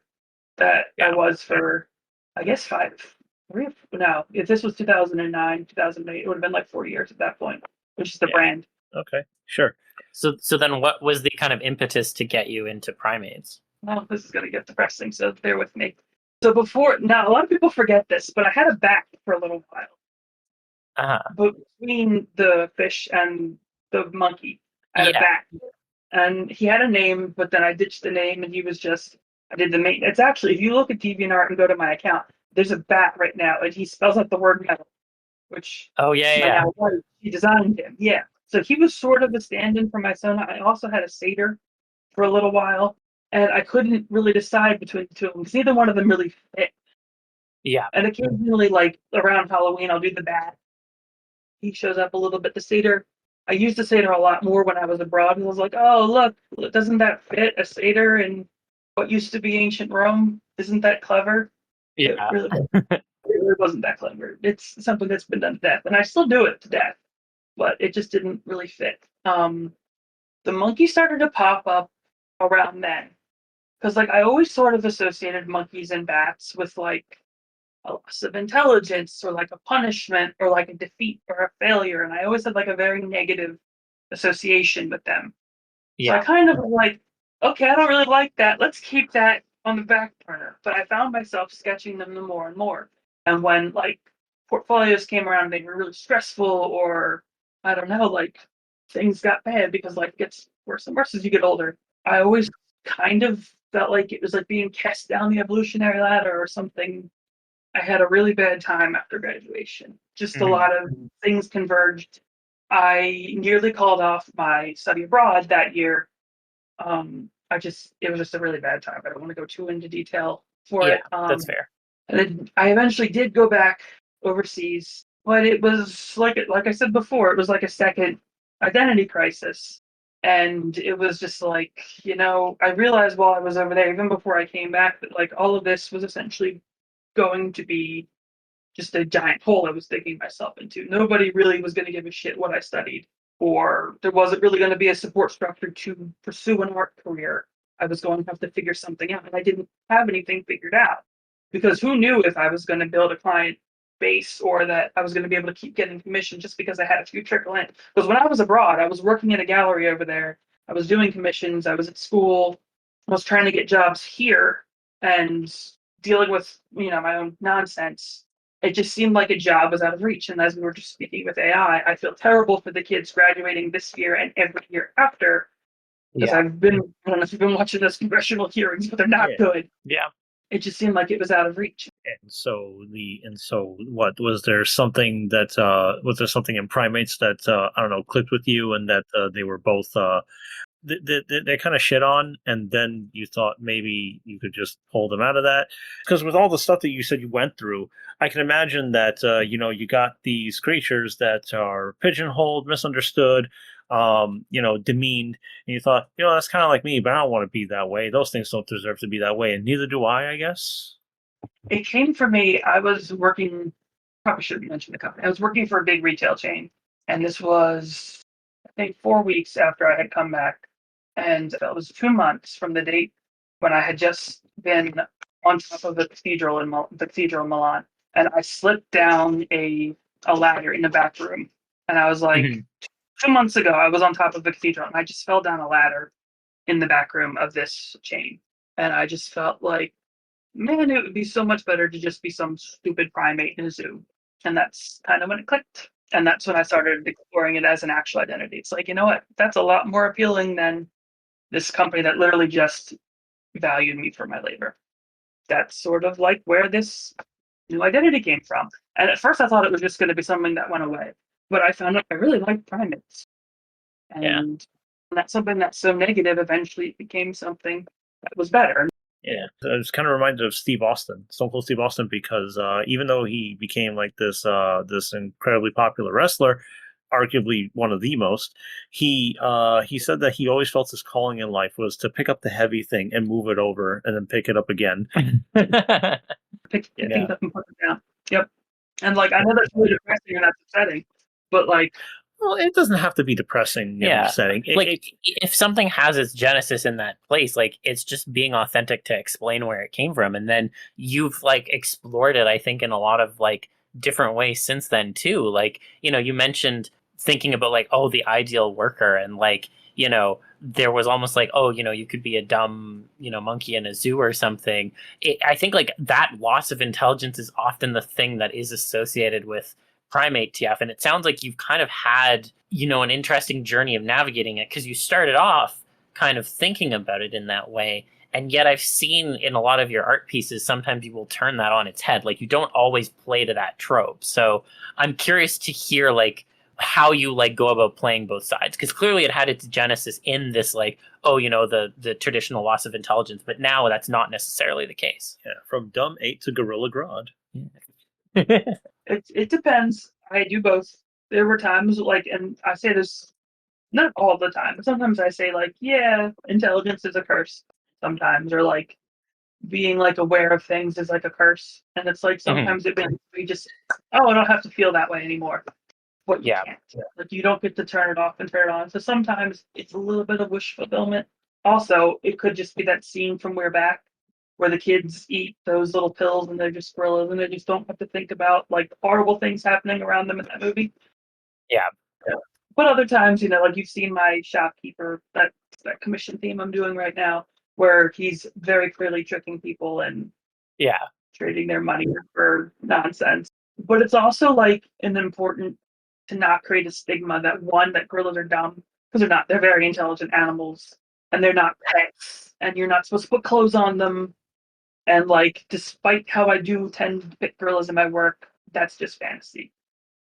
that I was for, I guess, if this was 2009, 2008, it would have been like 4 years at that point, which is the brand. Okay, sure. So then what was the kind of impetus to get you into primates? Well, this is going to get depressing, so bear with me. So now a lot of people forget this, but I had a bat for a little while. But between the fish and the monkey, I had a bat. And he had a name, but then I ditched the name, and I did the main. It's actually, if you look at DeviantArt and go to my account, there's a bat right now, and he spells out the word metal, which he designed him. Yeah. So he was sort of a stand-in for my son. I also had a satyr for a little while, and I couldn't really decide between the two of them because neither one of them really fit. Yeah. And occasionally, like around Halloween, I'll do the bat. He shows up a little bit. The satyr, I used the satyr a lot more when I was abroad, and I was like, "Oh, look, doesn't that fit a satyr?" And what used to be ancient Rome isn't that clever. It Yeah. really wasn't that clever. It's something that's been done to death, and I still do it to death, but it just didn't really fit. The monkey started to pop up around then, because like I always sort of associated monkeys and bats with like a loss of intelligence or like a punishment or like a defeat or a failure, and I always had like a very negative association with them. So I Yeah. kind of was like, okay, I don't really like that. Let's keep that on the back burner. But I found myself sketching them more and more. And when like portfolios came around, they were really stressful, or I don't know, like things got bad because life gets worse and worse as you get older. I always kind of felt like it was like being cast down the evolutionary ladder or something. I had a really bad time after graduation. Just a Mhm. lot of things converged. I nearly called off my study abroad that year. It was just a really bad time. I don't want to go too into detail for Yeah, it. that's fair. And then I eventually did go back overseas, but it was like I said before, it was like a second identity crisis. And it was just like, I realized while I was over there, even before I came back, that like all of this was essentially going to be just a giant hole I was digging myself into. Nobody really was going to give a shit what I studied, or there wasn't really going to be a support structure to pursue an art career. I was going to have to figure something out, and I didn't have anything figured out because who knew if I was going to build a client base or that I was going to be able to keep getting commission just because I had a few trickle in. Because when I was abroad, I was working in a gallery over there. I was doing commissions. I was at school. I was trying to get jobs here and dealing with my own nonsense. It just seemed like a job was out of reach. And as we were just speaking with AI, I feel terrible for the kids graduating this year and every year after, because Yeah. I don't know if you've been watching those congressional hearings, but they're not Yeah. good. Yeah. It just seemed like it was out of reach. And so what was there something that was there something in primates that I don't know clicked with you and that they were both they kind of shit on, and then you thought maybe you could just pull them out of that? Because with all the stuff that you said you went through, I can imagine that you got these creatures that are pigeonholed, misunderstood, demeaned, and you thought, that's kind of like me, but I don't want to be that way. Those things don't deserve to be that way, and neither do I guess. It came for me. I was working, probably shouldn't mention the company. I was working for a big retail chain, and this was, I think, 4 weeks after I had come back. And it was 2 months from the date when I had just been on top of the cathedral in Milan. And I slipped down a ladder in the back room. And I was like, Mhm. 2 months ago, I was on top of the cathedral, and I just fell down a ladder in the back room of this chain. And I just felt like, man, it would be so much better to just be some stupid primate in a zoo. And that's kind of when it clicked. And that's when I started exploring it as an actual identity. It's like, you know what? That's a lot more appealing than this company that literally just valued me for my labor. That's sort of like where this new identity came from. And at first I thought it was just going to be something that went away. But I found out I really like primates. Yeah. And that's something that's so negative eventually became something that was better. Yeah, I was kind of reminded of Steve Austin, Stone Cold Steve Austin, because even though he became like this incredibly popular wrestler, arguably one of the most, he said that he always felt his calling in life was to pick up the heavy thing and move it over, and then pick it up again. Pick Yeah. things up and put them down. Yep. And like I know that's really depressing and that's upsetting, but like Well, it doesn't have to be depressing and Yeah. upsetting. Like if something has its genesis in that place, like it's just being authentic to explain where it came from. And then you've like explored it, I think, in a lot of like different ways since then too. Like, you mentioned thinking about like, oh, the ideal worker and like, there was almost like, oh, you could be a dumb, monkey in a zoo or something. I think like that loss of intelligence is often the thing that is associated with primate TF. And it sounds like you've kind of had, an interesting journey of navigating it because you started off kind of thinking about it in that way. And yet I've seen in a lot of your art pieces, sometimes you will turn that on its head. Like you don't always play to that trope. So I'm curious to hear like how you like go about playing both sides, because clearly it had its genesis in this like, oh, the traditional loss of intelligence, but now that's not necessarily the case. Yeah, from dumb ape to gorilla grodd. it depends. I do both. There were times like, and I say this not all the time, but sometimes I say like, yeah, intelligence is a curse. sometimes, or like being like aware of things is like a curse. And it's like sometimes we just, oh, I don't have to feel that way anymore. But you can't. Like you don't get to turn it off and turn it on. So sometimes it's a little bit of wish fulfillment. Also, it could just be that scene from We're Back where the kids eat those little pills and they're just gorillas and they just don't have to think about like horrible things happening around them in that movie. Yeah. But other times, like you've seen my shopkeeper, that commission theme I'm doing right now, where he's very clearly tricking people and trading their money for nonsense. But it's also like an important to not create a stigma that gorillas are dumb, because they're not. They're very intelligent animals and they're not pets and you're not supposed to put clothes on them. And like, despite how I do tend to pick gorillas in my work, that's just fantasy.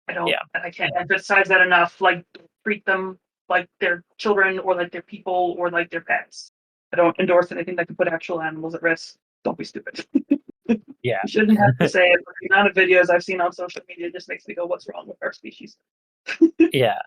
And I can't emphasize that enough. Like, treat them like they're children or like they're people or like they're pets. I don't endorse anything that could put actual animals at risk. Don't be stupid. Yeah. You shouldn't have to say it, but the amount of videos I've seen on social media just makes me go, what's wrong with our species? Yeah.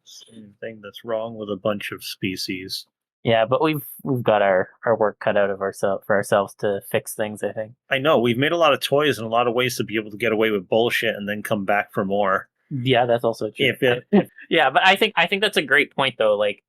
Same thing that's wrong with a bunch of species. Yeah, but we've got our work cut out of for ourselves to fix things, I think. I know. We've made a lot of toys and a lot of ways to be able to get away with bullshit and then come back for more. Yeah, that's also true. Yeah, but I think that's a great point though. Like,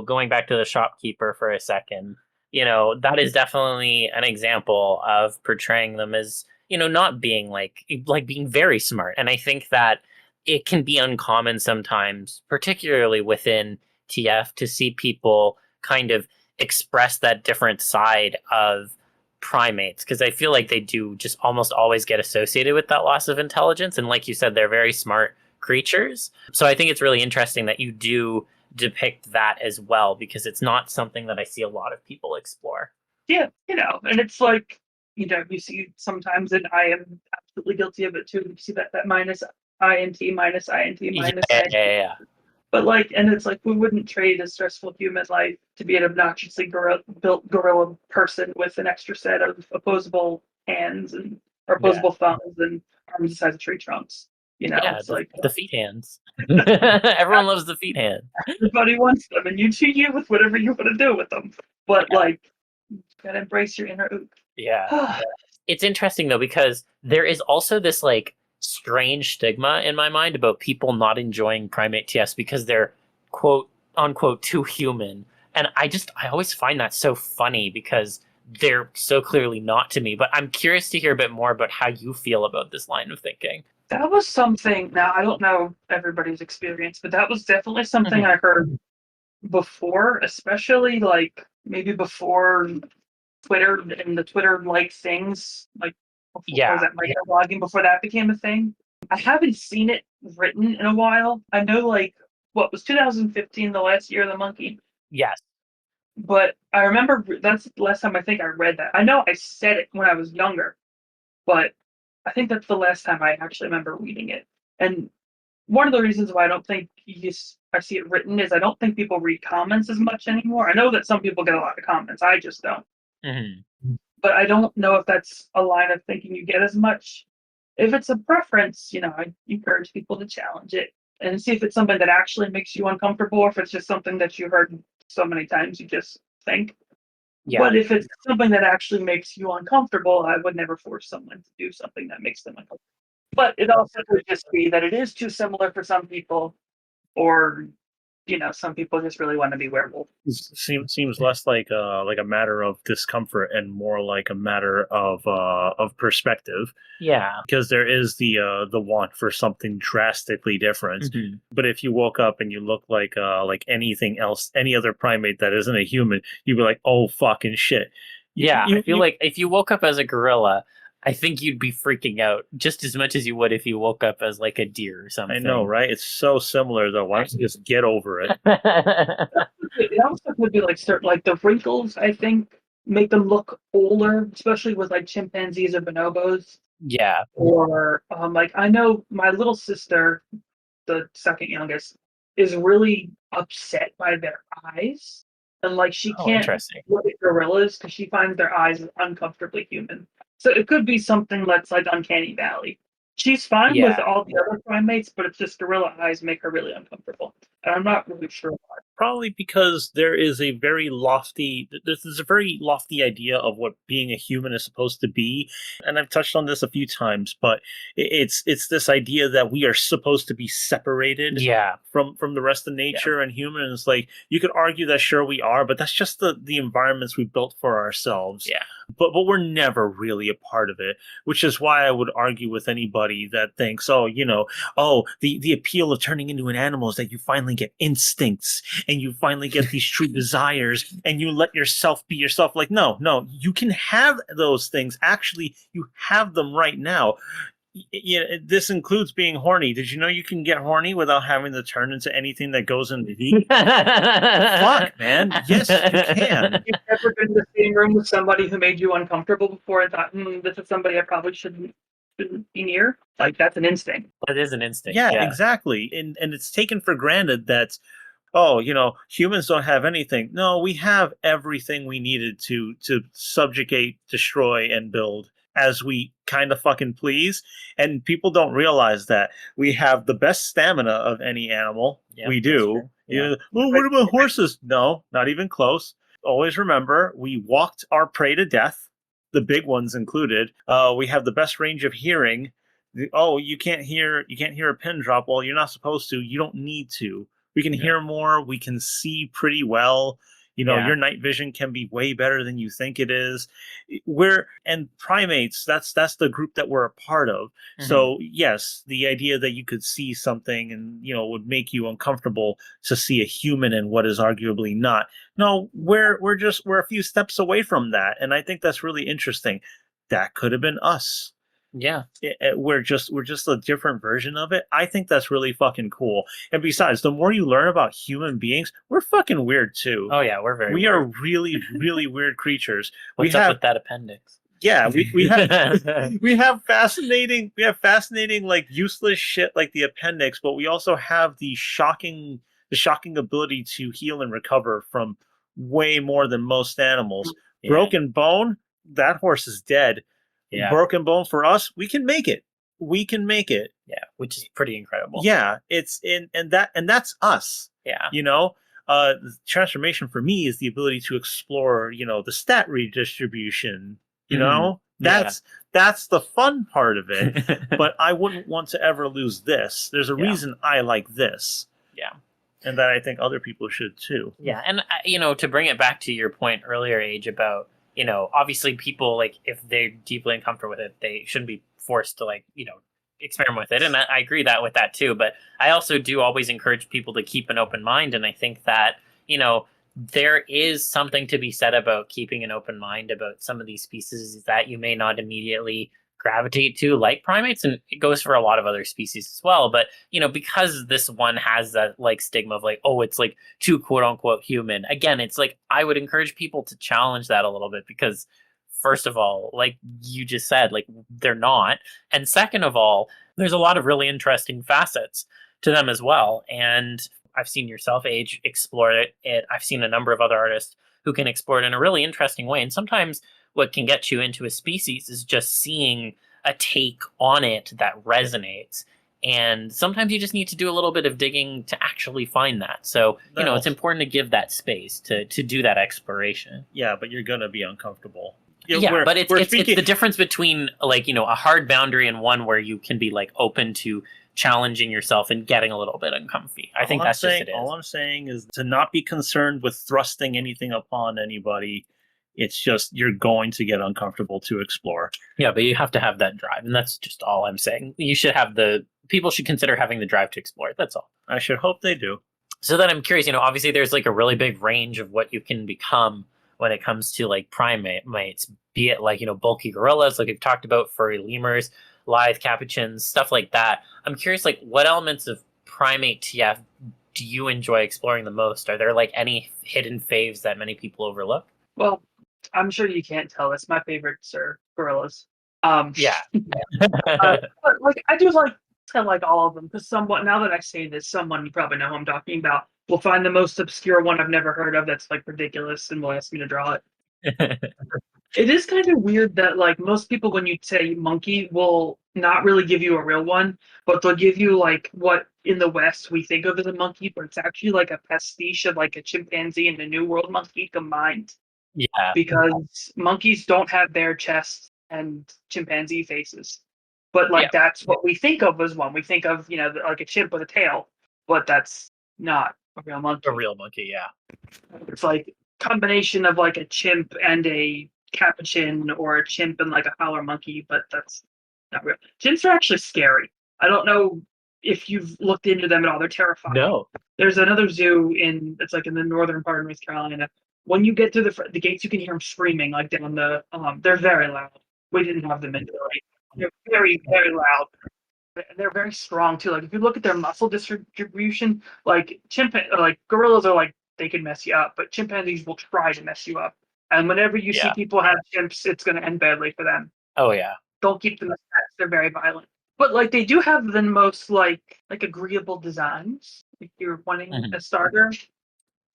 going back to the shopkeeper for a second, that is definitely an example of portraying them as, not being like being very smart. And I think that it can be uncommon sometimes, particularly within TF, to see people kind of express that different side of primates, because I feel like they do just almost always get associated with that loss of intelligence. And like you said, they're very smart creatures. So I think it's really interesting that you do depict that as well, because it's not something that I see a lot of people explore. Yeah, and it's like, you see sometimes, and I am absolutely guilty of it too. You see that minus INT, minus INT, minus INT. Yeah. But like, and it's like, we wouldn't trade a stressful human life to be an obnoxiously built gorilla person with an extra set of opposable hands and opposable thumbs and arms the size of tree trunks. It's like the feet hands. Everyone loves the feet hand. Everybody wants them, and you do you with whatever you want to do with them. But like, you gotta embrace your inner ook. Yeah. It's interesting though, because there is also this like strange stigma in my mind about people not enjoying primate TS because they're quote unquote too human. And I always find that so funny because they're so clearly not to me. But I'm curious to hear a bit more about how you feel about this line of thinking. That was something, now I don't know everybody's experience, but that was definitely something I heard before, especially like maybe before Twitter and the Twitter like things, like before that microblogging, before that became a thing. I haven't seen it written in a while. I know like what was 2015 the last year of the monkey? Yes. But I remember that's the last time I think I read that. I know I said it when I was younger, but I think that's the last time I actually remember reading it. And one of the reasons why I don't think I see it written is I don't think people read comments as much anymore. I know that some people get a lot of comments. I just don't. But I don't know if that's a line of thinking you get as much. If it's a preference, I encourage people to challenge it and see if it's something that actually makes you uncomfortable, or if it's just something that you heard so many times you just think. Yeah. But if it's something that actually makes you uncomfortable, I would never force someone to do something that makes them uncomfortable. But it also could just be that it is too similar for some people, or some people just really want to be werewolves. Seems less like a matter of discomfort and more like a matter of perspective. Yeah, because there is the want for something drastically different. But if you woke up and you look like anything else, any other primate that isn't a human, you'd be like, oh fucking shit. I feel like if you woke up as a gorilla, I think you'd be freaking out just as much as you would if you woke up as like a deer or something. I know, right? It's so similar though. Why don't you just get over it? It also could be like certain, like the wrinkles, I think, make them look older, especially with like chimpanzees or bonobos. Yeah. Or like I know my little sister, the second youngest, is really upset by their eyes. And like she can't look at gorillas because she finds their eyes uncomfortably human. So it could be something that's like uncanny valley. She's fine with all the other primates, but it's just gorilla eyes make her really uncomfortable. And I'm not really sure why. probably because there's a very lofty idea of what being a human is supposed to be, and I've touched on this a few times, but it's this idea that we are supposed to be separated Yeah. from the rest of nature and humans. Like, you could argue that sure we are, but that's just the environments we built for ourselves. Yeah. But we're never really a part of it, which is why I would argue with anybody that thinks, the appeal of turning into an animal is that you finally get instincts and you finally get these true desires and you let yourself be yourself. Like, no, you can have those things. Actually, you have them right now. This includes being horny. Did you know you can get horny without having to turn into anything that goes into heat? Fuck, man. Yes, you can. You've ever been in the same room with somebody who made you uncomfortable before and thought, this is somebody I probably shouldn't be near? Like, that's an instinct. That is an instinct. Yeah, exactly. And it's taken for granted that, humans don't have anything. No, we have everything we needed to subjugate, destroy, and build as we kind of fucking please. And people don't realize that we have the best stamina of any animal. Yeah, we do. Yeah. Well, what about horses? No, not even close. Always remember, we walked our prey to death, the big ones included. We have the best range of hearing. You can't hear a pin drop. Well, you're not supposed to. You don't need to. We can hear more. We can see pretty well. Your night vision can be way better than you think it is. And primates, that's the group that we're a part of. Mm-hmm. So yes, the idea that you could see something and, would make you uncomfortable to see a human in what is arguably not. No, we're a few steps away from that. And I think that's really interesting. That could have been us. Yeah. We're just a different version of it. I think that's really fucking cool. And besides, the more you learn about human beings, we're fucking weird too. Oh yeah, we're very we weird. Are really, really weird creatures. What's up with that appendix? Yeah, we have fascinating like useless shit like the appendix, but we also have the shocking ability to heal and recover from way more than most animals. Yeah. Broken bone, that horse is dead. Yeah. Broken bone for us, we can make it. Yeah, which is pretty incredible. Yeah, that's us. Yeah. The transformation for me is the ability to explore, the stat redistribution. That's the fun part of it. But I wouldn't want to ever lose this. There's a reason I like this. Yeah. And that I think other people should too. Yeah, and to bring it back to your point earlier, Age, about obviously people, like, if they're deeply uncomfortable with it, they shouldn't be forced to, like, experiment with it. And I agree with that too. But I also do always encourage people to keep an open mind. And I think that, there is something to be said about keeping an open mind about some of these species that you may not immediately gravitate to, like primates, and it goes for a lot of other species as well. But because this one has that like stigma of like, oh, it's like too quote unquote human, again, it's like I would encourage people to challenge that a little bit, because first of all, like you just said, like they're not, and second of all, there's a lot of really interesting facets to them as well. And I've seen yourself, Age, explore it. I've seen a number of other artists who can explore it in a really interesting way. And sometimes what can get you into a species is just seeing a take on it that resonates. And sometimes you just need to do a little bit of digging to actually find that. So, it's important to give that space to do that exploration. Yeah, but you're going to be uncomfortable. But it's the difference between like, a hard boundary and one where you can be like open to challenging yourself and getting a little bit uncomfy. I think that's just it is. All I'm saying is to not be concerned with thrusting anything upon anybody. It's just you're going to get uncomfortable to explore. Yeah, but you have to have that drive, and that's just all I'm saying. People should consider having the drive to explore. That's all. I should hope they do. So then I'm curious, obviously there's like a really big range of what you can become when it comes to like primates, be it like, bulky gorillas, like we've talked about, furry lemurs, lithe capuchins, stuff like that. I'm curious, like what elements of primate TF do you enjoy exploring the most? Are there like any hidden faves that many people overlook? Well, I'm sure you can't tell. It's my favorites are gorillas. Yeah. But like I do like to like all of them, because now that I say this, someone, you probably know who I'm talking about, will find the most obscure one I've never heard of that's like ridiculous and will ask me to draw it. It is kind of weird that like most people when you say monkey will not really give you a real one, but they'll give you like what in the West we think of as a monkey, but it's actually like a pastiche of like a chimpanzee and a New World monkey combined. Yeah. Because monkeys don't have bare chests and chimpanzee faces. But like Yeah. that's what we think of as one. We think of, like a chimp with a tail, but that's not a real monkey. A real monkey, yeah. It's like combination of like a chimp and a capuchin or a chimp and like a howler monkey, but that's not real. Chimps are actually scary. I don't know if you've looked into them at all. They're terrifying. No. There's another zoo it's like in the northern part of North Carolina. When you get to the gates, you can hear them screaming like down the. They're very loud. We didn't have them in Philly. They're very, very loud. They're very strong too. Like if you look at their muscle distribution, like gorillas are like they can mess you up, but chimpanzees will try to mess you up. And whenever you see people have chimps, it's going to end badly for them. Oh yeah. Don't keep them as pets. They're very violent. But like they do have the most like agreeable designs. If you're wanting a starter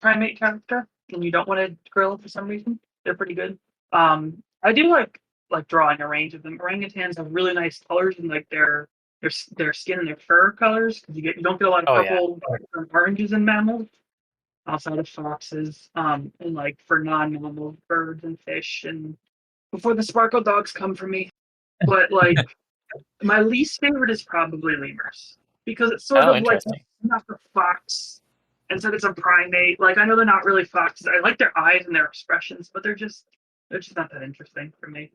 primate character and you don't want a gorilla for some reason, they're pretty good. I do like drawing a range of them. Orangutans have really nice colors and like their skin and their fur colors because you don't get a lot of purple and oranges in mammals outside of foxes. And like for non-mammal birds and fish and before the sparkle dogs come for me. But like my least favorite is probably lemurs because it's sort of like not a fox and so it's a primate. Like I know they're not really foxes. I like their eyes and their expressions, but they're just not that interesting for me.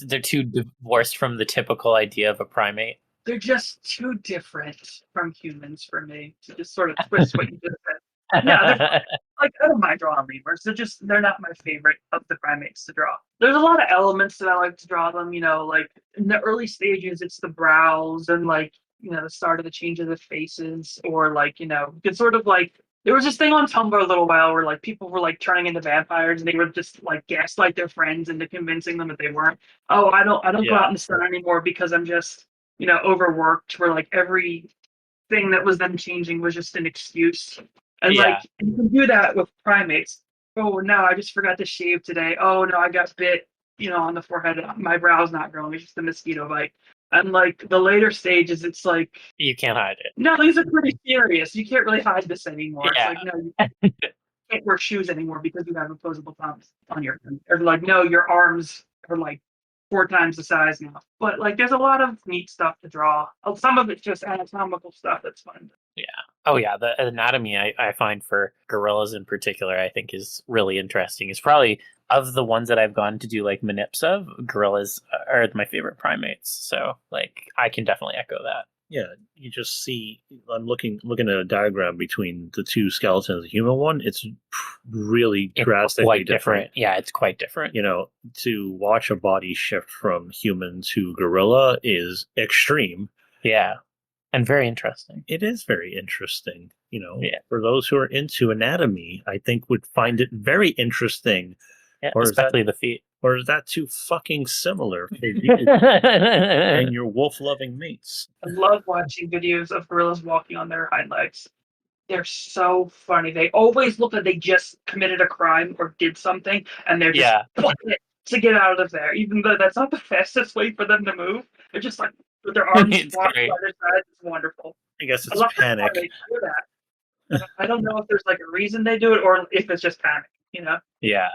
They're too divorced from the typical idea of a primate. They're just too different from humans for me to just sort of twist what you just said. No, like I don't mind drawing lemurs. They're not my favorite of the primates to draw. There's a lot of elements that I like to draw them. Like in the early stages, it's the brows and like the start of the change of the faces, or like you can sort of like. There was this thing on Tumblr a little while where like people were like turning into vampires and they would just like gaslight their friends into convincing them that they weren't. Oh, I don't go out in the sun anymore because I'm just overworked. Where like every thing that was them changing was just an excuse. And like you can do that with primates. Oh no, I just forgot to shave today. Oh no, I got bit, on the forehead. My brow's not growing. It's just a mosquito bite. And like the later stages, it's like you can't hide it. No, these are pretty serious. You can't really hide this anymore. Yeah. It's like no, you can't wear shoes anymore because you have opposable thumbs on your. Or like no, your arms are like 4 times the size now. But like there's a lot of neat stuff to draw. Some of it's just anatomical stuff that's fun. Yeah. Oh yeah, the anatomy I find for gorillas in particular I think is really interesting. It's probably of the ones that I've gone to do like manips of, gorillas are my favorite primates. So like I can definitely echo that. Yeah, you just see. I'm looking at a diagram between the two skeletons. The human one, it's really drastically quite different. Yeah, it's quite different. To watch a body shift from human to gorilla is extreme. Yeah, and very interesting. It is very interesting. For those who are into anatomy, I think would find it very interesting. Yeah, especially the feet. Or is that too fucking similar for you and your wolf-loving mates? I love watching videos of gorillas walking on their hind legs. They're so funny. They always look like they just committed a crime or did something, and they're just to get out of there. Even though that's not the fastest way for them to move, they're just like with their arms blocked by their sides. It's wonderful. I guess it's panic. They do that. I don't know if there's like a reason they do it or if it's just panic. Yeah.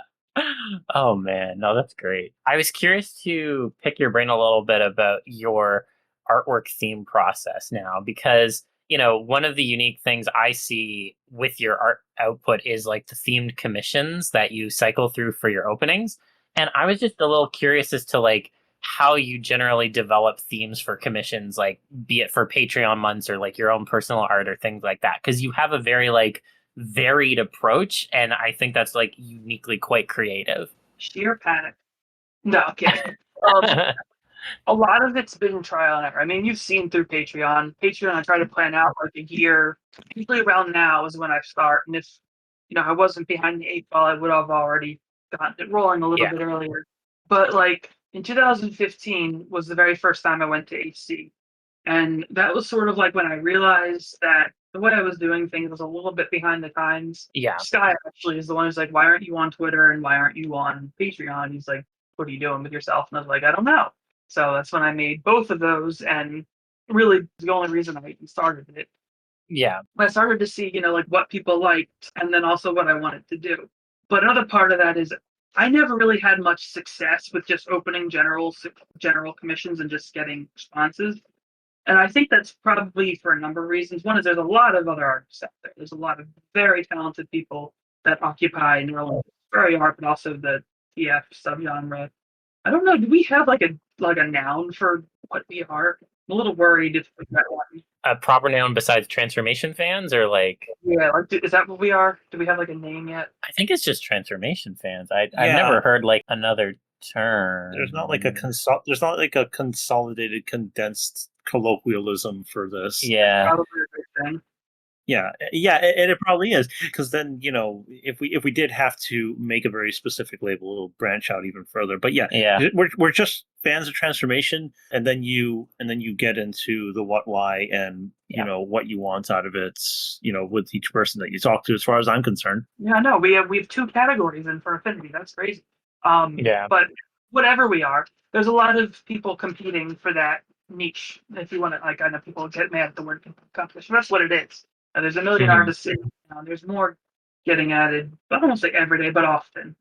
Oh man, no, that's great. I was curious to pick your brain a little bit about your artwork theme process now, because one of the unique things I see with your art output is like the themed commissions that you cycle through for your openings. And I was just a little curious as to like how you generally develop themes for commissions, like be it for Patreon months or like your own personal art or things like that, because you have a very like varied approach, and I think that's like uniquely quite creative. Sheer panic. No, kidding. A lot of it's been trial and error. I mean, you've seen through Patreon. I try to plan out like a year. Usually around now is when I start, and if I wasn't behind the 8 ball, I would have already gotten it rolling a little bit earlier. But like in 2015 was the very first time I went to HC, and that was sort of like when I realized that the way I was doing things was a little bit behind the times. Yeah. Sky actually is the one who's like, why aren't you on Twitter and why aren't you on Patreon? He's like, what are you doing with yourself? And I was like, I don't know. So that's when I made both of those, and really the only reason I even started it. Yeah. I started to see, like what people liked and then also what I wanted to do. But another part of that is I never really had much success with just opening general commissions and just getting responses. And I think that's probably for a number of reasons. One is there's a lot of other artists out there. There's a lot of very talented people that occupy not only furry art, but also the TF subgenre. I don't know. Do we have like a noun for what we are? I'm a little worried if we got one. A proper noun besides transformation fans, or like? Yeah, is that what we are? Do we have like a name yet? I think it's just transformation fans. I've Yeah. never heard like another term. There's not like a consolidated, condensed colloquialism for this. Yeah. Probably a good thing. Yeah, and it probably is, because then if we did have to make a very specific label, it'll branch out even further. But Yeah. we're just fans of transformation, and then you get into the what, why, and what you want out of it, with each person that you talk to. As far as I'm concerned. Yeah, no, we have 2 categories in for affinity. That's crazy. Yeah. But whatever we are, there's a lot of people competing for that niche. If you want to, like, I know people get mad at the word competition. That's what it is. There's a million Mhm. artists in town. There's more getting added, I don't want to say every day, but often.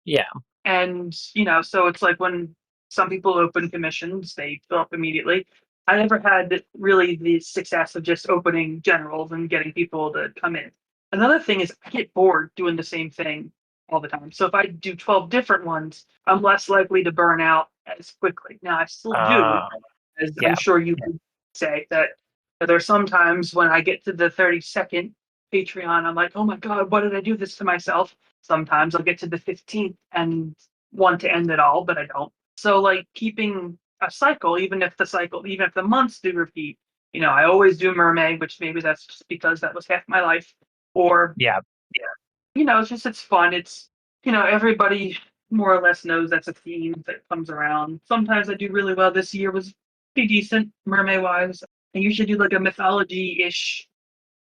Yeah. And, so it's like when some people open commissions, they fill up immediately. I never had really the success of just opening generals and getting people to come in. Another thing is I get bored doing the same thing all the time. So if I do 12 different ones, I'm less likely to burn out as quickly. Now, I still do, as yeah. I'm sure you could say, that there's sometimes when I get to the 32nd Patreon, I'm like, oh my God, why did I do this to myself? Sometimes I'll get to the 15th and want to end it all, but I don't. So like keeping a cycle, even if the months do repeat, I always do Mermaid, which maybe that's just because that was half my life. Or Yeah. it's fun. It's everybody more or less knows that's a theme that comes around. Sometimes I do really well. This year was pretty decent mermaid wise. I usually do like a mythology-ish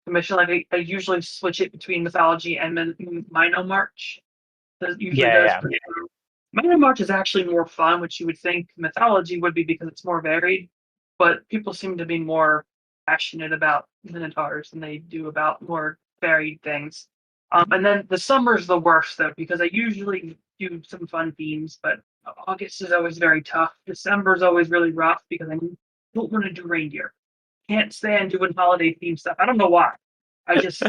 commission. Like I usually switch it between mythology and Minor March. That usually does pretty well. Minor March is actually more fun, which you would think mythology would be because it's more varied. But people seem to be more passionate about minotaurs than they do about more varied things. And then the summer's the worst though, because I usually do some fun themes, but August is always very tough. December is always really rough because I don't want to do reindeer. Can't stand doing holiday theme stuff. I don't know why. I just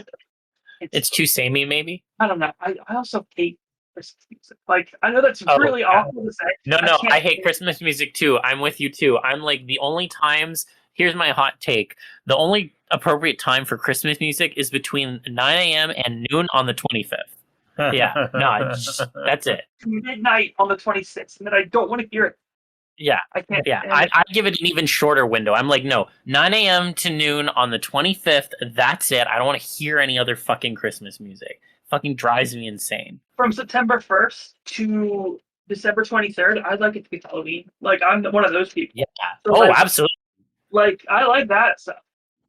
it's too samey, maybe. I don't know. I also hate Christmas music. Like I know that's really awful to say. No, I hate Christmas music too. I'm with you too. I'm like the only times. Here's my hot take. The only appropriate time for Christmas music is between 9 a.m. and noon on the 25th. Yeah, no, that's it. Midnight on the 26th, and then I don't want to hear it. Yeah, I can't. Yeah, I'd give it an even shorter window. I'm like, no, 9 a.m. to noon on the 25th. That's it. I don't want to hear any other fucking Christmas music. Fucking drives me insane. From September 1st to December 23rd, I'd like it to be Halloween. Like I'm one of those people. Yeah. So, Absolutely. Like I like that stuff.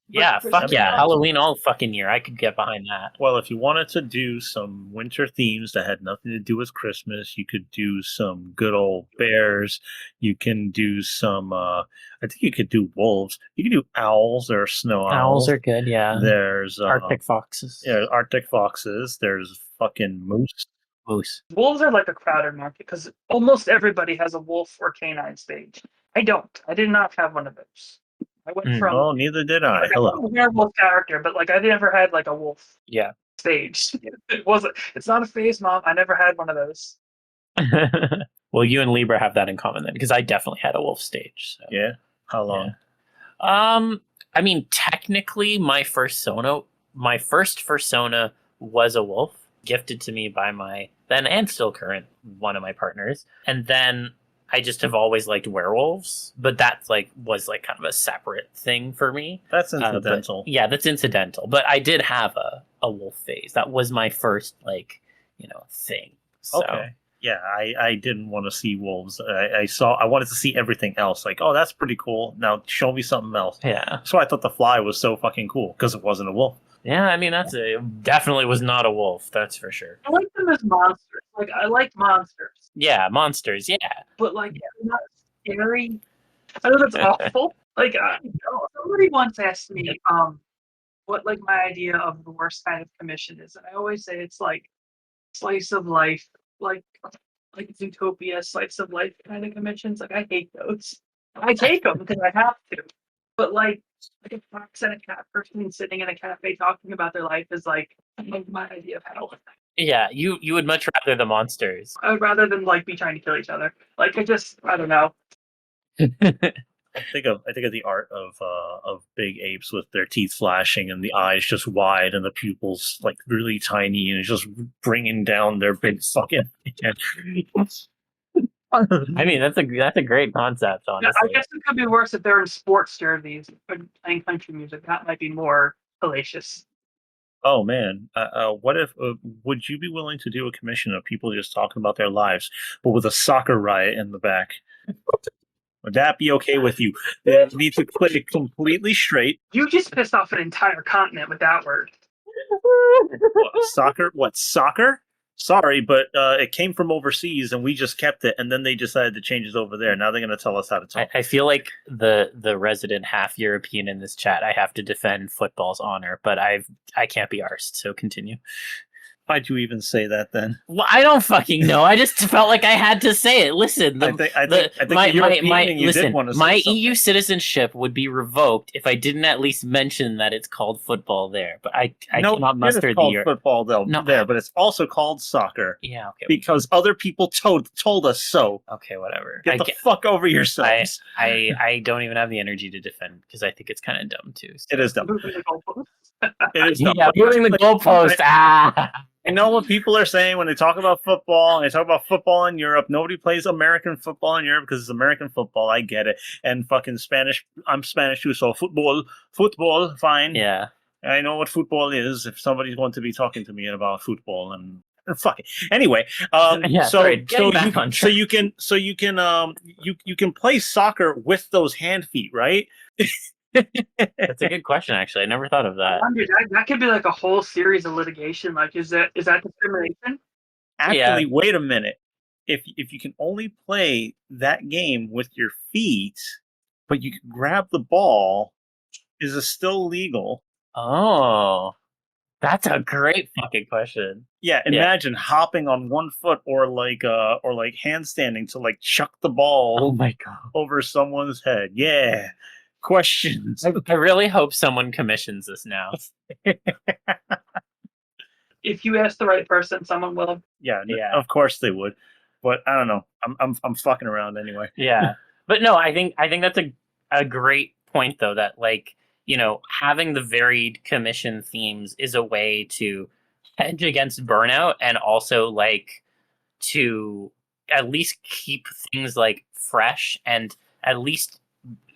Yeah, fuck yeah. Halloween all fucking year. I could get behind that. Well, if you wanted to do some winter themes that had nothing to do with Christmas, you could do some good old bears. You can do some, I think you could do wolves. You can do owls. There are snow owls. Owls are good, yeah. There's Arctic foxes. Yeah, Arctic foxes. There's fucking moose. Wolves are like a crowded market because almost everybody has a wolf or canine stage. I don't. I did not have one of those. I went from. Oh, neither did I. Hello. A werewolf character, but like I never had like a wolf. Yeah. Stage. It's not a phase, Mom. I never had one of those. Well, you and Libra have that in common then, because I definitely had a wolf stage. So. Yeah. How long? Yeah. I mean, technically, my first persona was a wolf, gifted to me by my then and still current one of my partners, and then I just have always liked werewolves, but that's was kind of a separate thing for me. That's incidental. That's incidental. But I did have a wolf phase. That was my first thing. So. Okay. Yeah, I didn't want to see wolves. I wanted to see everything else. Like, oh, that's pretty cool. Now show me something else. Yeah. So I thought the fly was so fucking cool because it wasn't a wolf. Yeah, I mean definitely was not a wolf. That's for sure. I like them as monsters. Like I like monsters, Yeah, monsters. Yeah. but like they're not scary. I know that's awful. Like I don't know. Somebody once asked me, what like my idea of the worst kind of commission is, and I always say it's like slice of life, like Zootopia slice of life kind of commissions. Like I hate those. I take them because I have to. But like a fox and a cat person sitting in a cafe talking about their life is like my idea of hell. Yeah, you would much rather the monsters. Rather than like be trying to kill each other. Like I don't know. I think of the art of big apes with their teeth flashing and the eyes just wide and the pupils like really tiny and it's just bringing down their big fucking. I mean, that's a great concept, Yeah, honestly. I guess it could be worse if they're in sports jerseys but playing country music. That might be more hellacious. Oh man, what if would you be willing to do a commission of people just talking about their lives, but with a soccer riot in the back? Would that be okay with you? They need to put it completely straight. You just pissed off an entire continent with that word. What, soccer? What, soccer? Sorry, but it came from overseas and we just kept it, and then they decided to change it over there. Now they're going to tell us how to talk. I feel like the resident half European in this chat. I have to defend football's honor, but I can't be arsed. So continue. Why'd you even say that then? Well, I don't fucking know. I just felt like I had to say it. Listen, I think you did want to say my something. EU citizenship would be revoked if I didn't at least mention that it's called football there. But I cannot muster it's called the football though No. there, but it's also called soccer yeah. Okay. because other people told us so. Okay. Whatever. Get the fuck over yourselves. I don't even have the energy to defend because I think it's kind of dumb too. So. It is dumb. Moving the goalposts. It is dumb. Yeah, moving the goalpost. I know what people are saying when they talk about football, and they talk about football in Europe. Nobody plays American football in Europe because it's American football. I get it. And fucking Spanish. I'm Spanish too, so football, fine. Yeah. I know what football is. If somebody's going to be talking to me about football, and fuck it. Anyway, Yeah, so sorry, getting back on track. you can play soccer with those hand feet, right? That's a good question, actually. I never thought of that. I wonder, that could be like a whole series of litigation. Like, is that discrimination? Actually, wait a minute. If you can only play that game with your feet, but you can grab the ball, is it still legal? Oh, that's a great fucking question. Yeah, imagine hopping on one foot or like handstanding to like chuck the ball Oh my god. over someone's head. Yeah. Questions. I really hope someone commissions this now. If you ask the right person, someone will. Yeah, Yeah. of course they would. But I don't know. I'm fucking around anyway. Yeah. But no, I think that's a great point though, that like, you know, having the varied commission themes is a way to hedge against burnout and also like to at least keep things like fresh and at least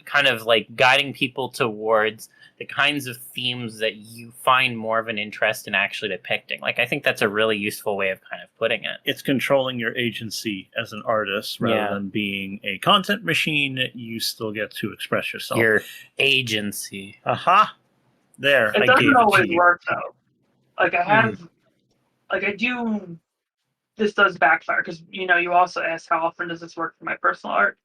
kind of like guiding people towards the kinds of themes that you find more of an interest in actually depicting. Like, I think that's a really useful way of kind of putting it. It's controlling your agency as an artist rather than being a content machine. You still get to express yourself. Your agency. Aha. There. It doesn't always work though. Like I have, like I do. This does backfire because you also asked how often does this work for my personal art.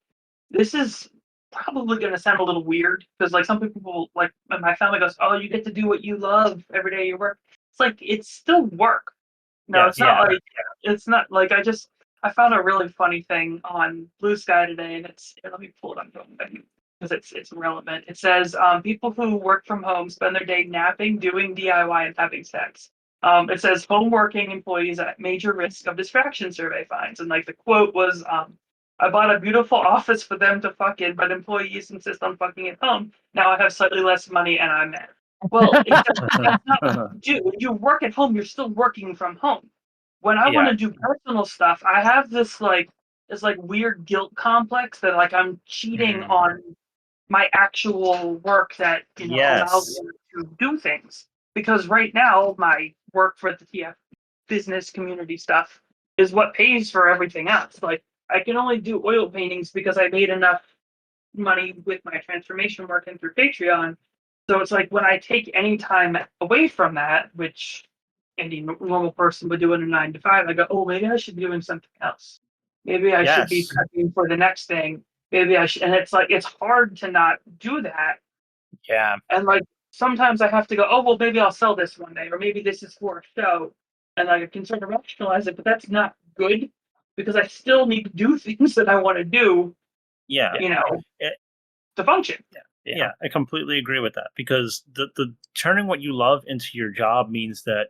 This is probably going to sound a little weird because like some people, like my family goes, oh, you get to do what you love every day you work. It's like it's still work. No, it's not like it's not like I found a really funny thing on Blue Sky today, and let me pull it up because it's relevant. It says people who work from home spend their day napping, doing DIY, and having sex. It says home working employees at major risk of distraction survey finds, and like the quote was I bought a beautiful office for them to fuck in, but employees insist on fucking at home. Now I have slightly less money and I'm mad. Well, that's not dude, you work at home, you're still working from home. When I want to do personal stuff, I have this weird guilt complex that like I'm cheating on my actual work that allows me to do things. Because right now my work for the TF business community stuff is what pays for everything else. Like I can only do oil paintings because I made enough money with my transformation work and through Patreon So it's like when I take any time away from that, which any normal person would do in a 9 to 5, I go, oh, maybe I should be doing something else. Maybe I should be Yes. prepping for the next thing. Maybe I should, and it's like it's hard to not do that. Yeah. And like sometimes I have to go, oh well, maybe I'll sell this one day, or maybe this is for a show, and like I can sort of rationalize it, but that's not good because I still need to do things that I want to do, Yeah. you know, It- to function. yeah, I completely agree with that because the turning what you love into your job means that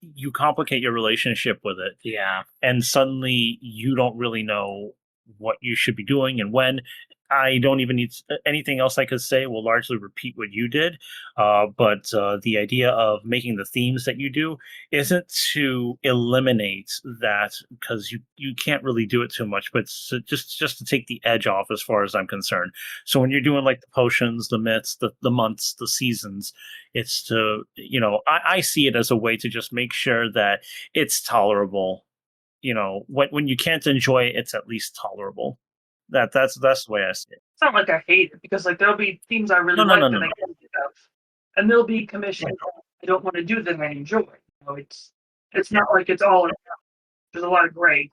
you complicate your relationship with it, Yeah. and suddenly you don't really know what you should be doing and when. I don't even need anything else I could say will largely repeat what you did. But the idea of making the themes that you do isn't to eliminate that because you can't really do it too much, but it's just to take the edge off as far as I'm concerned. So when you're doing like the potions, the myths, the months, the seasons, it's to, I see it as a way to just make sure that it's tolerable. When you can't enjoy it, it's at least tolerable. That's the way I see it. It's not like I hate it because like there'll be themes I No, really no, no, like no, that I no. can't get of, and there'll be commissions I don't want to do that I enjoy. It's not like it's all. There's a lot of gray.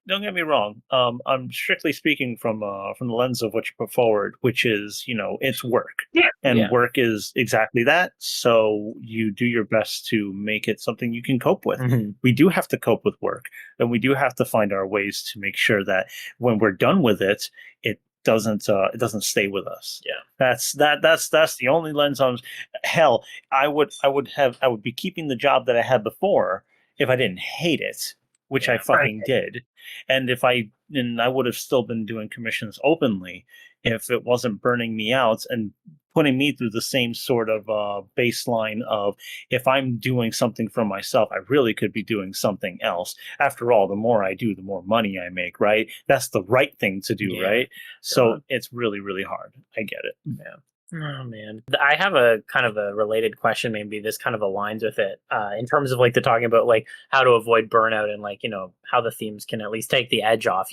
Don't get me wrong. I'm strictly speaking from the lens of what you put forward, which is, it's work, Yeah, and Yeah. work is exactly that. So you do your best to make it something you can cope with. Mhm. We do have to cope with work, and we do have to find our ways to make sure that when we're done with it, it doesn't stay with us. Yeah. That's the only lens on. Hell, I would be keeping the job that I had before if I didn't hate it, which I Yeah. right. fucking did. And I would have still been doing commissions openly if it wasn't burning me out and putting me through the same sort of baseline of, if I'm doing something for myself, I really could be doing something else. After all, the more I do, the more money I make, right? That's the right thing to do, Yeah. right? So it's really, really hard. I get it. Yeah. Oh man, I have a kind of a related question. Maybe this kind of aligns with it in terms of like the talking about like how to avoid burnout and like how the themes can at least take the edge off.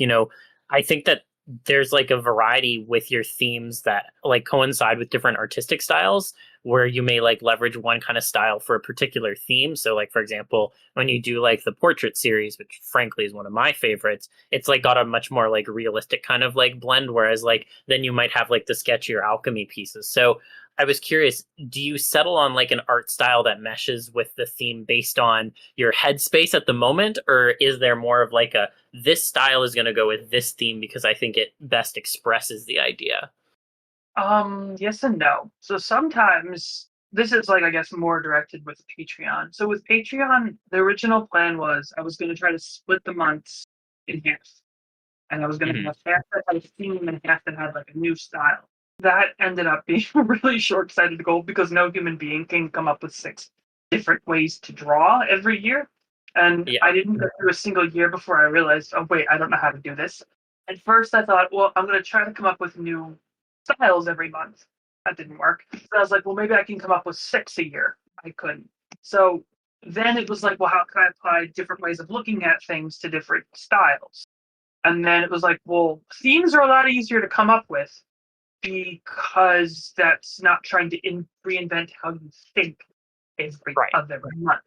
I think that there's like a variety with your themes that like coincide with different artistic styles where you may like leverage one kind of style for a particular theme. So like for example, when you do like the portrait series, which frankly is one of my favorites, it's like got a much more like realistic kind of like blend, whereas like then you might have like the sketchier alchemy pieces. So I was curious, do you settle on like an art style that meshes with the theme based on your headspace at the moment, or is there more of like a this style is going to go with this theme because I think it best expresses the idea? Yes and no. So sometimes this is like I guess more directed with Patreon. So with Patreon, the original plan was I was going to try to split the months in half, and I was going to Mhm. have half that had a theme and half that had like a new style. That ended up being a really short-sighted goal because no human being can come up with 6 different ways to draw every year. And Yeah. I didn't go through a single year before I realized, oh wait, I don't know how to do this. At first I thought, well, I'm going to try to come up with new styles every month. That didn't work. So I was like, well, maybe I can come up with 6 a year. I couldn't. So then it was like, well, how can I apply different ways of looking at things to different styles? And then it was like, well, themes are a lot easier to come up with because that's not trying to reinvent how you think every Right. other month,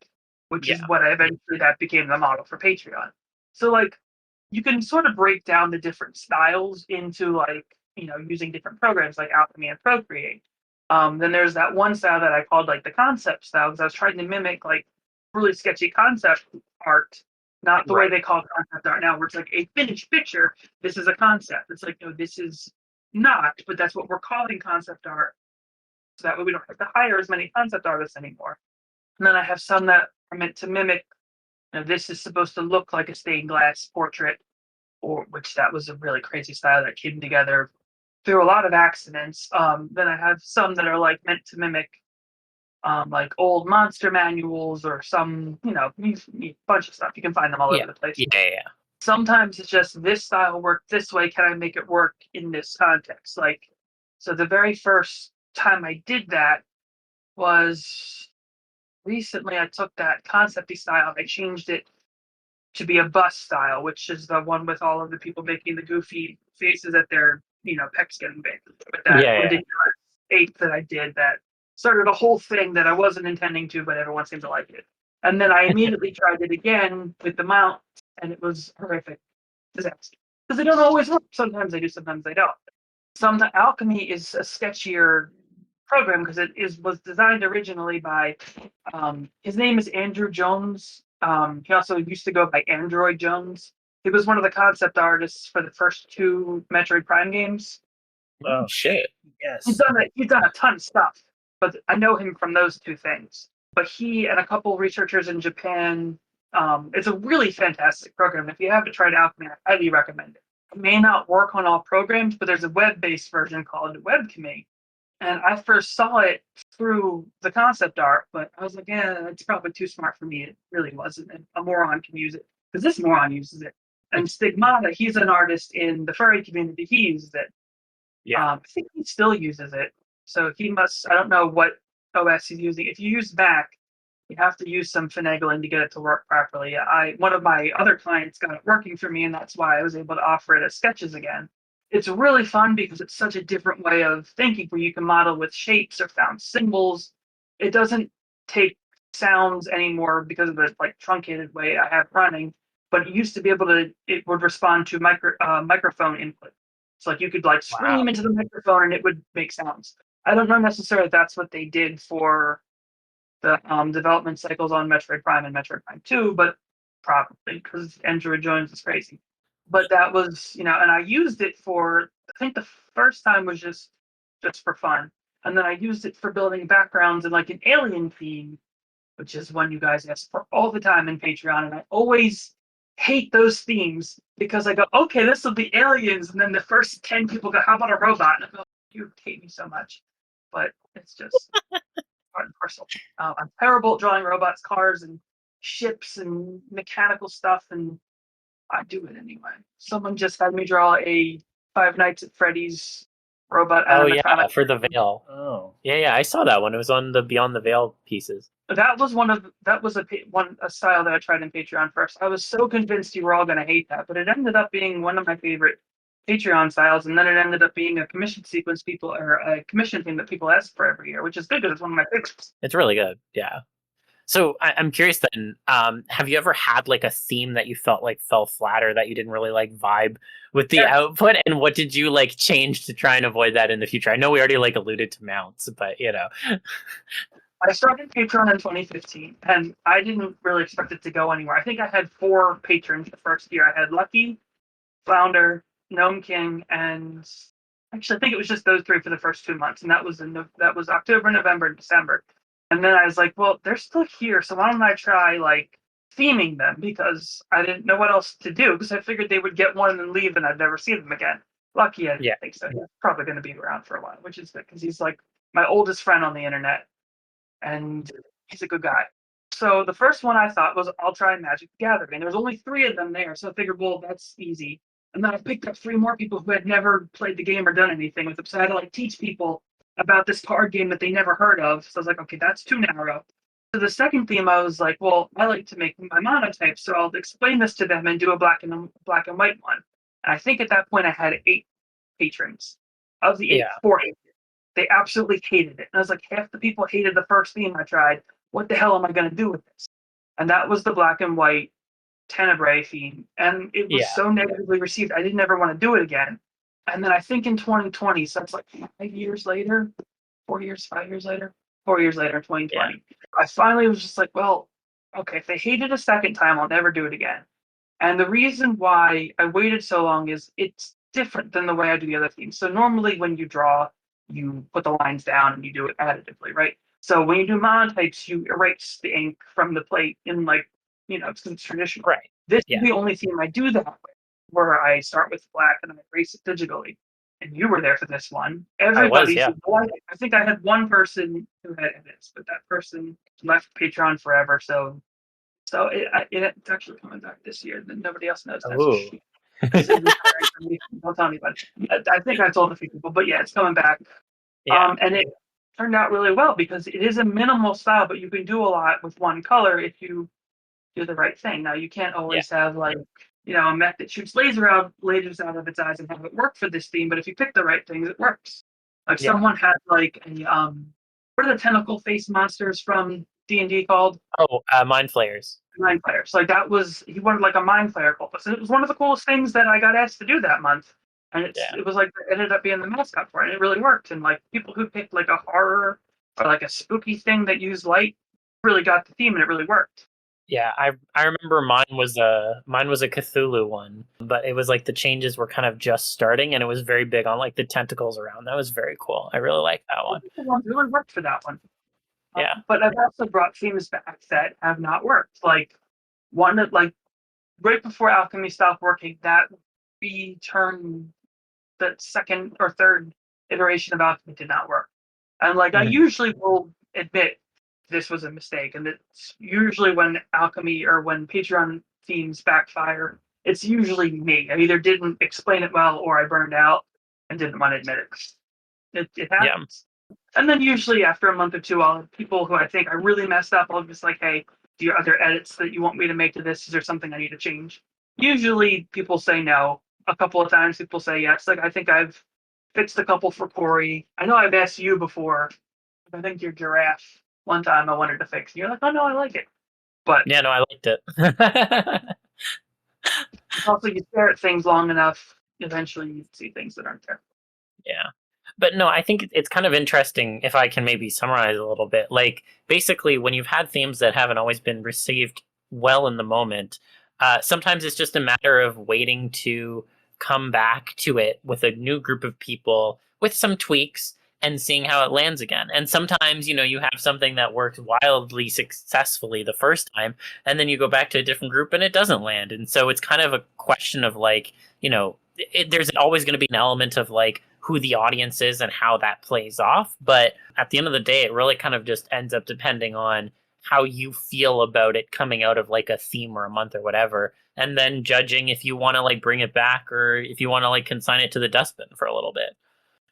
which is Yeah. what I eventually that became the model for Patreon. So like you can sort of break down the different styles into like, using different programs like Alchemy and Procreate. Then there's that one style that I called like the concept style because I was trying to mimic like really sketchy concept art, not the way Right. they call concept art now, where it's like a finished picture. This is a concept. It's like, no, this is not, but that's what we're calling concept art. So that way we don't have to hire as many concept artists anymore. And then I have some that are meant to mimic, this is supposed to look like a stained glass portrait, or which that was a really crazy style that came together through a lot of accidents. Then I have some that are like meant to mimic like old monster manuals or some, a bunch of stuff. You can find them all Yeah. over the place. Yeah. Sometimes it's just this style worked this way. Can I make it work in this context? Like, so the very first time I did that was recently. I took that concepty style and I changed it to be a bust style, which is the one with all of the people making the goofy faces at their, pecs getting big. With that Yeah. ridiculous ape that I did that started a whole thing that I wasn't intending to, but everyone seemed to like it. And then I immediately tried it again with the mount, and it was horrific disaster. Because they don't always work. Sometimes they do, sometimes they don't. Alchemy is a sketchier program because was designed originally by his name is Andrew Jones. He also used to go by Android Jones. He was one of the concept artists for the first 2 Metroid Prime games. Oh shit. yes. He's done a ton of stuff, but I know him from those 2 things. But he and a couple researchers in Japan, it's a really fantastic program. If you haven't tried Alchemy, I highly recommend it. It may not work on all programs, but there's a web-based version called Webkame. And I first saw it through the concept art, but I was like, yeah, it's probably too smart for me. It really wasn't. And a moron can use it because this moron uses it. And Stigmata, he's an artist in the furry community. He uses it. Yeah. I think he still uses it. So he must, I don't know what OS he's using. If you use Mac, you have to use some finagling to get it to work properly. One of my other clients got it working for me, and that's why I was able to offer it as sketches again. It's really fun because it's such a different way of thinking where you can model with shapes or found symbols. It doesn't take sounds anymore because of the truncated way I have running, but it used to be able to, it would respond to microphone input. So you could scream into the microphone and it would make sounds. I don't know necessarily if that's what they did for the development cycles on Metroid Prime and Metroid Prime 2, but probably because Android Jones is crazy. But that was, and I used it for, I think the first time was just for fun. And then I used it for building backgrounds in an alien theme, which is one you guys ask for all the time in Patreon. And I always hate those themes because I go, okay, this will be aliens. And then the first 10 people go, how about a robot? And I go, you hate me so much. But it's just part and parcel. I'm terrible at drawing robots, cars, and ships and mechanical stuff. And I do it anyway. Someone just had me draw a Five Nights at Freddy's robot. Oh yeah, for the Veil. Oh yeah, I saw that one. It was on the Beyond the Veil pieces. That was a style that I tried in Patreon first. I was so convinced you were all going to hate that, but it ended up being one of my favorite Patreon styles, and then it ended up being a commission sequence a commission thing that people ask for every year, which is good because it's one of my favorites. It's really good, yeah. So I'm curious then, have you ever had a theme that you felt fell flat or that you didn't really vibe with the output? And what did you change to try and avoid that in the future? I know we already alluded to mounts, but I started Patreon in 2015, and I didn't really expect it to go anywhere. I think I had 4 patrons the first year. I had Lucky, Flounder, Gnome King, and actually I think it was just those 3 for the first 2 months, and that was October, November, and December. And then I was like, well, they're still here, so why don't I try theming them, because I didn't know what else to do, because I figured they would get one and then leave and I'd never see them again. Lucky, I didn't think so. He's probably going to be around for a while, which is good, because he's my oldest friend on the internet, and he's a good guy. So the first one I thought was, I'll try Magic the Gathering. There was only 3 of them there, so I figured, well, that's easy. And then I picked up 3 more people who had never played the game or done anything with it, so I had to teach people about this card game that they never heard of. So I was like, okay, that's too narrow. So the second theme, I was like, well, I like to make my monotypes, so I'll explain this to them and do a black and white one. And I think at that point I had 8 patrons. Of the 8, 4 hated it. They absolutely hated it. And I was like, half the people hated the first theme I tried. What the hell am I going to do with this? And that was the black and white Tenebrae theme. And it was so negatively received, I didn't ever want to do it again. And then I think in 2020, so it's 5 years later, 4 years, 5 years later, 4 years later, 2020, I finally was just like, well, okay, if they hate it a second time, I'll never do it again. And the reason why I waited so long is it's different than the way I do the other themes. So normally when you draw, you put the lines down and you do it additively, right? So when you do monotypes, you erase the ink from the plate in it's traditional. Right. This is the only theme I do that with, where I start with black and I erase it digitally. And you were there for this one. Everybody, I think I had one person who had edits, but that person left Patreon forever. So it's actually coming back this year. Then nobody else knows. That's don't tell anybody. I think I told a few people, but it's coming back. And it turned out really well because it is a minimal style, but you can do a lot with one color if you do the right thing. Now you can't always have a mech that shoots lasers out of its eyes and have it work for this theme, but if you pick the right things, it works. Someone had what are the tentacle face monsters from D&D called? Oh, mind flayers. Mind flayers. Like he wanted like a mind flayer cultist. And it was one of the coolest things that I got asked to do that month. And it was like, it ended up being the mascot for it. And it really worked. And like people who picked like a horror or like a spooky thing that used light really got the theme and it really worked. Yeah, I remember mine was a Cthulhu one, but it was like the changes were kind of just starting, and it was very big on like the tentacles around. That was very cool. I really liked that one. It really worked for that one. Yeah, but I've also brought themes back that have not worked. Like one that like right before Alchemy stopped working, that turn the second or third iteration of Alchemy did not work. And like I usually will admit this was a mistake, and it's usually when Alchemy or when Patreon themes backfire, it's usually me. I either didn't explain it well or I burned out and didn't want to admit it. It happens. Yeah. And then usually after a month or two, I'll have people who I think I really messed up. I'll just like, hey, are there edits that you want me to make to this? Is there something I need to change? Usually people say no. A couple of times people say yes. Like I think I've fixed a couple for Corey. I know I've asked you before. I think your giraffe one time I wanted to fix. And you're like, oh no, I like it. But yeah, no, I liked it. Also, you stare at things long enough, eventually you see things that aren't there. Yeah. But no, I think it's kind of interesting if I can maybe summarize a little bit. Like, basically, when you've had themes that haven't always been received well in the moment, sometimes it's just a matter of waiting to come back to it with a new group of people with some tweaks and seeing how it lands again. And sometimes, you have something that worked wildly successfully the first time, and then you go back to a different group and it doesn't land. And so it's kind of a question of like, there's always going to be an element of like who the audience is and how that plays off. But at the end of the day, it really kind of just ends up depending on how you feel about it coming out of like a theme or a month or whatever, and then judging if you want to like bring it back or if you want to like consign it to the dustbin for a little bit.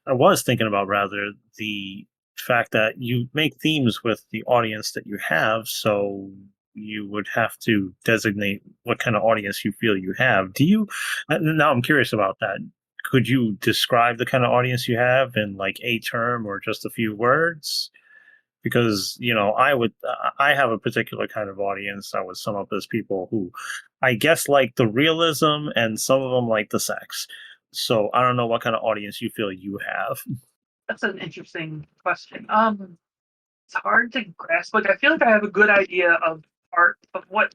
I was thinking about rather the fact that you make themes with the audience that you have, so you would have to designate what kind of audience you feel you have. Now I'm curious about that. Could you describe the kind of audience you have in like a term or just a few words? Because, I have a particular kind of audience. I would sum up as people who I guess like the realism and some of them like the sex. So I don't know what kind of audience you feel you have. That's an interesting question. It's hard to grasp. Like I feel like I have a good idea of what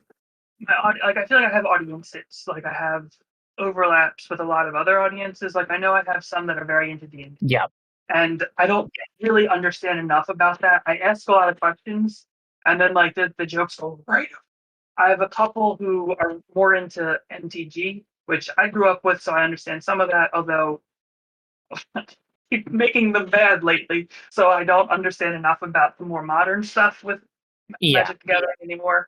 like I feel like I have audiences. Like I have overlaps with a lot of other audiences. Like I know I have some that are very into D&D. Yeah. And I don't really understand enough about that. I ask a lot of questions, and then like the jokes go right. I have a couple who are more into MTG, which I grew up with, so I understand some of that, although I keep making them bad lately, so I don't understand enough about the more modern stuff with Magic the Gathering anymore.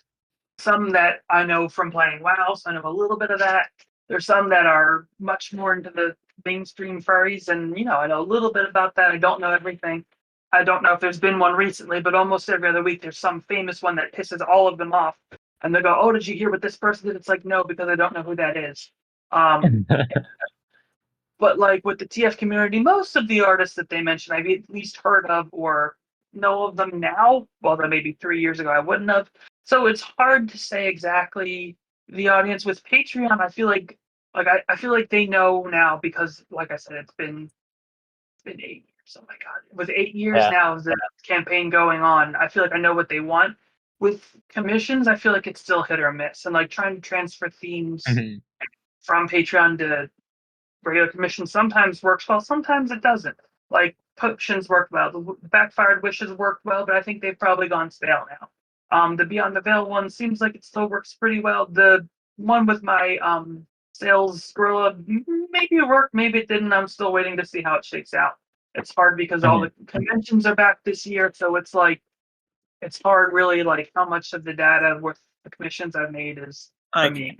Some that I know from playing WoW, so I know a little bit of that. There's some that are much more into the mainstream furries, and I know a little bit about that. I don't know everything. I don't know if there's been one recently, but almost every other week there's some famous one that pisses all of them off. And they go, oh, did you hear what this person did? It's like, no, because I don't know who that is. But like with the TF community, most of the artists that they mention, I've at least heard of or know of them now. Well, that maybe 3 years ago I wouldn't have. So it's hard to say exactly the audience. With Patreon, I feel like I feel like they know now because, like I said, it's been 8 years. Oh my God. With 8 years now of the campaign going on, I feel like I know what they want. With commissions, I feel like it's still hit or miss. And like trying to transfer themes from Patreon to regular commissions sometimes works well, sometimes it doesn't. Like potions work well. The backfired wishes work well, but I think they've probably gone stale now. The Beyond the Veil one seems like it still works pretty well. The one with my sales gorilla, maybe it worked, maybe it didn't. I'm still waiting to see how it shakes out. It's hard because all the conventions are back this year, so it's like it's hard really like how much of the data with the commissions I've made is early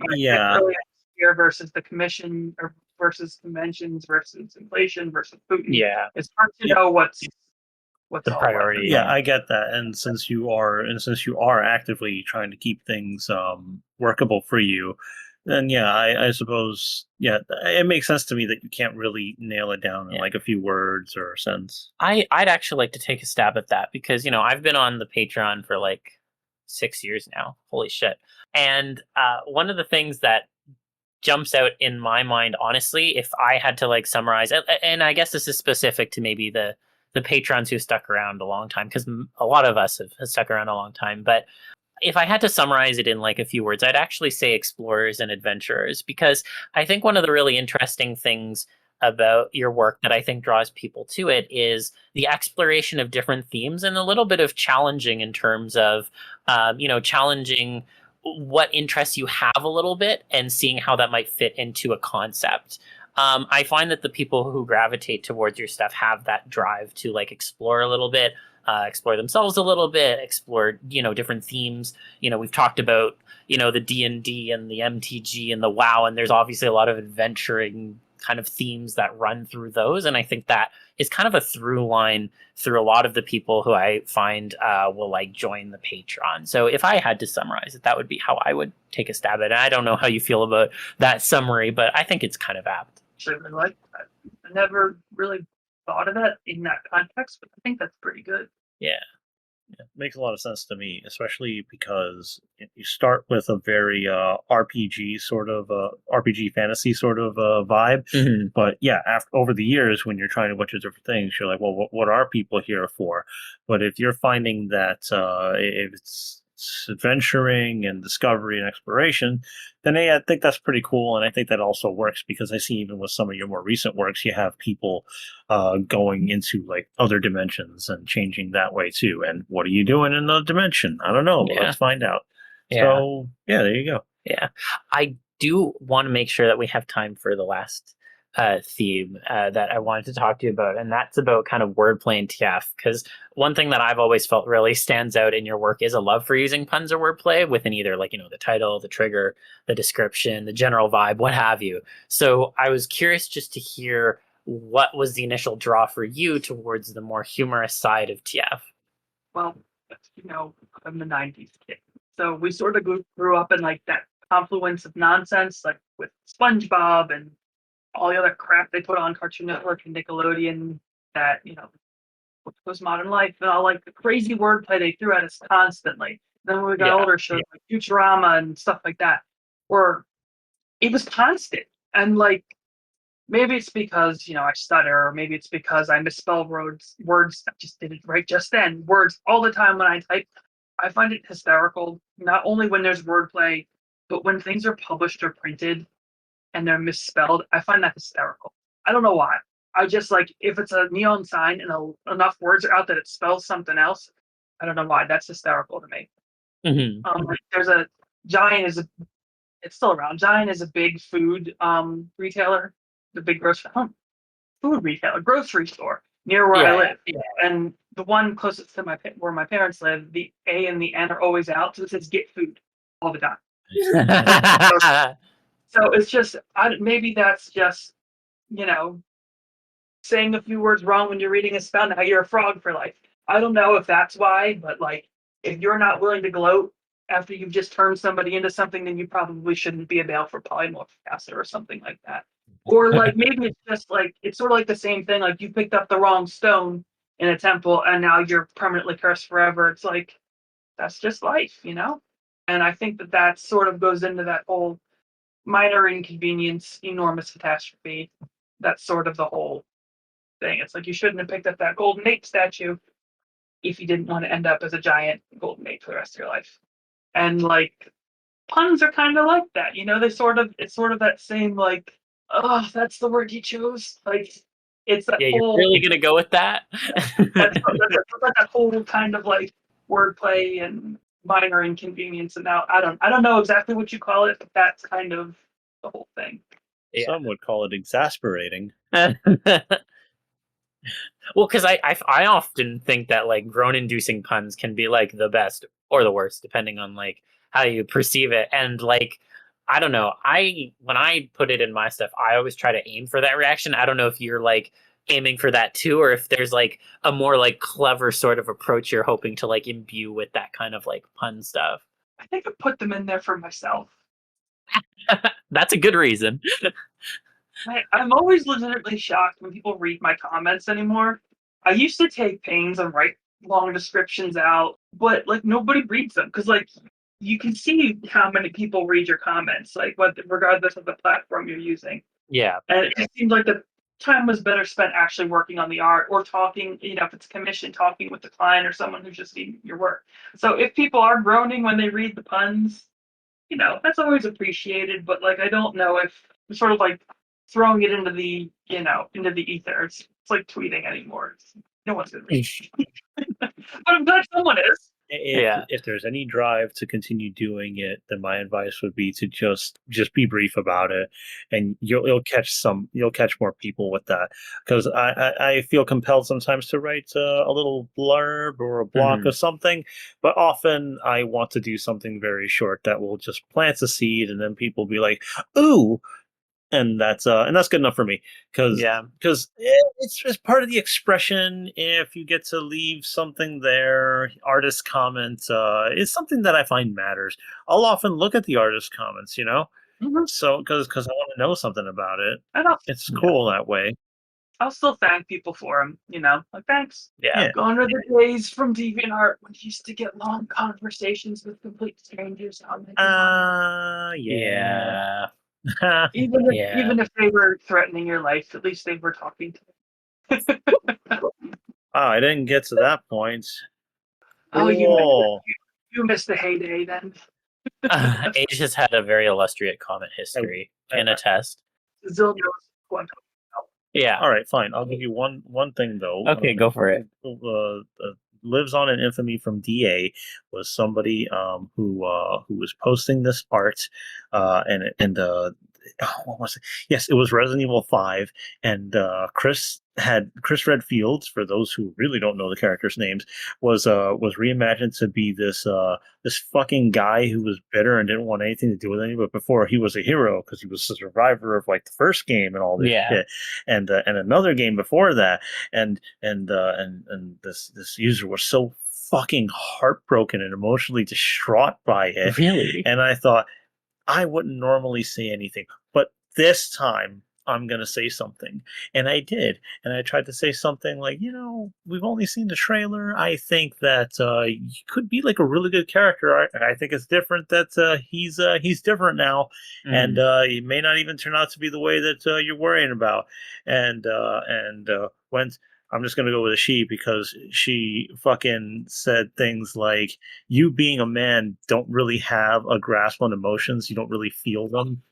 year versus the commission or versus conventions versus inflation versus Putin. Yeah. It's hard to know what's the priority. Yeah, I get that. And since you are actively trying to keep things workable for you, then yeah, I suppose yeah, it makes sense to me that you can't really nail it down in Yeah. like a few words or a sentence. I'd actually like to take a stab at that because, I've been on the Patreon for like 6 years now. Holy shit. And one of the things that jumps out in my mind, honestly, if I had to like summarize it, and I guess this is specific to maybe the patrons who stuck around a long time, because a lot of us have stuck around a long time. But if I had to summarize it in like a few words, I'd actually say explorers and adventurers, because I think one of the really interesting things about your work that I think draws people to it is the exploration of different themes and a little bit of challenging in terms of, challenging what interests you have a little bit and seeing how that might fit into a concept. I find that the people who gravitate towards your stuff have that drive to like explore a little bit, explore themselves a little bit, explore different themes. We've talked about the D&D and the MTG and the WoW, and there's obviously a lot of adventuring kind of themes that run through those, and I think that is kind of a through line through a lot of the people who I find will like join the Patreon. So if I had to summarize it, that would be how I would take a stab at it. I don't know how you feel about that summary, but I think it's kind of apt. Certainly like that. I never really thought of that in that context, but I think that's pretty good. Yeah. Yeah, makes a lot of sense to me, especially because you start with a very RPG sort of RPG fantasy sort of vibe. Mm-hmm. But yeah, over the years, when you're trying a bunch of different things, you're like, well, what are people here for? But if you're finding that if it's adventuring and discovery and exploration, then hey, I think that's pretty cool, and I think that also works because I see even with some of your more recent works, you have people going into like other dimensions and changing that way too. And what are you doing in the dimension? I don't know, but Yeah. let's find out. Yeah. So yeah, there you go. Yeah. I do want to make sure that we have time for the last theme that I wanted to talk to you about, and that's about kind of wordplay and TF. Because one thing that I've always felt really stands out in your work is a love for using puns or wordplay within either like the title, the trigger, the description, the general vibe, what have you. So I was curious just to hear what was the initial draw for you towards the more humorous side of TF. Well, I'm the '90s kid, so we sort of grew up in like that confluence of nonsense, like with SpongeBob and all the other crap they put on Cartoon Network and Nickelodeon. That what was Modern Life and all like the crazy wordplay they threw at us constantly. Then when we got Yeah. older, shows like Futurama and stuff like that, where it was constant. And like maybe it's because I stutter, or maybe it's because I misspell words that just didn't right just then. Words all the time when I type. I find it hysterical, not only when there's wordplay, but when things are published or printed and they're misspelled. I find that hysterical. I don't know why. I just like if it's a neon sign and enough words are out that it spells something else. I don't know why. That's hysterical to me. Mm-hmm. There's a Giant is a it's still around. Giant is a big food retailer, the big food retailer, grocery store near where I live. Yeah. And the one closest to where my parents live, the A and the N are always out, so it says "get food" all the time. So it's just maybe that's just saying a few words wrong when you're reading a spell. Now you're a frog for life. I don't know if that's why, but like if you're not willing to gloat after you've just turned somebody into something, then you probably shouldn't be a Baleful polymorphaster or something like that. Or like maybe it's just like it's sort of like the same thing. Like you picked up the wrong stone in a temple and now you're permanently cursed forever. It's like that's just life, And I think that sort of goes into that whole minor inconvenience, enormous catastrophe. That's sort of the whole thing. It's like you shouldn't have picked up that golden ape statue if you didn't want to end up as a giant golden ape for the rest of your life. And like puns are kind of like that, it's sort of that same like, oh, that's the word you chose. Like it's that Yeah, you're whole really gonna go with that? that's that whole kind of like wordplay and minor inconvenience. And now I don't know exactly what you call it, but that's kind of the whole thing. Yeah. Some would call it exasperating. Well, because I often think that like groan-inducing puns can be like the best or the worst, depending on like how you perceive it. And like I don't know, when I put it in my stuff, I always try to aim for that reaction. I don't know if you're like aiming for that too, or if there's like a more like clever sort of approach you're hoping to like imbue with that kind of like pun stuff. I think I put them in there for myself. That's a good reason. I'm always legitimately shocked when people read my comments anymore. I used to take pains and write long descriptions out, but like nobody reads them because like you can see how many people read your comments, like regardless of the platform you're using. Yeah. And it just seemed like the time was better spent actually working on the art or talking, if it's commission, talking with the client or someone who's just seeing your work. So if people are groaning when they read the puns, that's always appreciated, but like I don't know if I'm sort of like throwing it into the ether. It's like tweeting anymore. No one's gonna read it. But I'm glad someone is. If there's any drive to continue doing it, then my advice would be to just be brief about it, and you'll catch more people with that. Because I feel compelled sometimes to write a little blurb or a block of something, but often I want to do something very short that will just plant a seed, and then people be like, "Ooh." And that's good enough for me because it's part of the expression. If you get to leave something there, artist comments is something that I find matters. I'll often look at the artist comments, so because I want to know something about it. It's cool that way. I'll still thank people for them, like thanks. Yeah. Gone are the days from DeviantArt when you used to get long conversations with complete strangers. Yeah. Even if they were threatening your life, at least they were talking to you. I didn't get to that point. Oh, you missed the heyday then. Ageaus had a very illustrious comment history. Can attest. Zil knows what. Yeah. All right, fine. I'll give you one thing though. Okay, go for it. Lives on in infamy from DA was somebody who was posting this art what was it? Yes, it was Resident Evil 5, and Chris Redfield, for those who really don't know the characters' names, was reimagined to be this fucking guy who was bitter and didn't want anything to do with anything. But before he was a hero because he was a survivor of like the first game and all this shit, and another game before that, and this user was so fucking heartbroken and emotionally distraught by it. Really? And I thought, I wouldn't normally say anything, but this time I'm going to say something. And I did. And I tried to say something like, we've only seen the trailer. I think that he could be like a really good character. I think it's different that he's different now. And he may not even turn out to be the way that you're worrying about. And when I'm just going to go with a she because she fucking said things like, you being a man don't really have a grasp on emotions. You don't really feel them.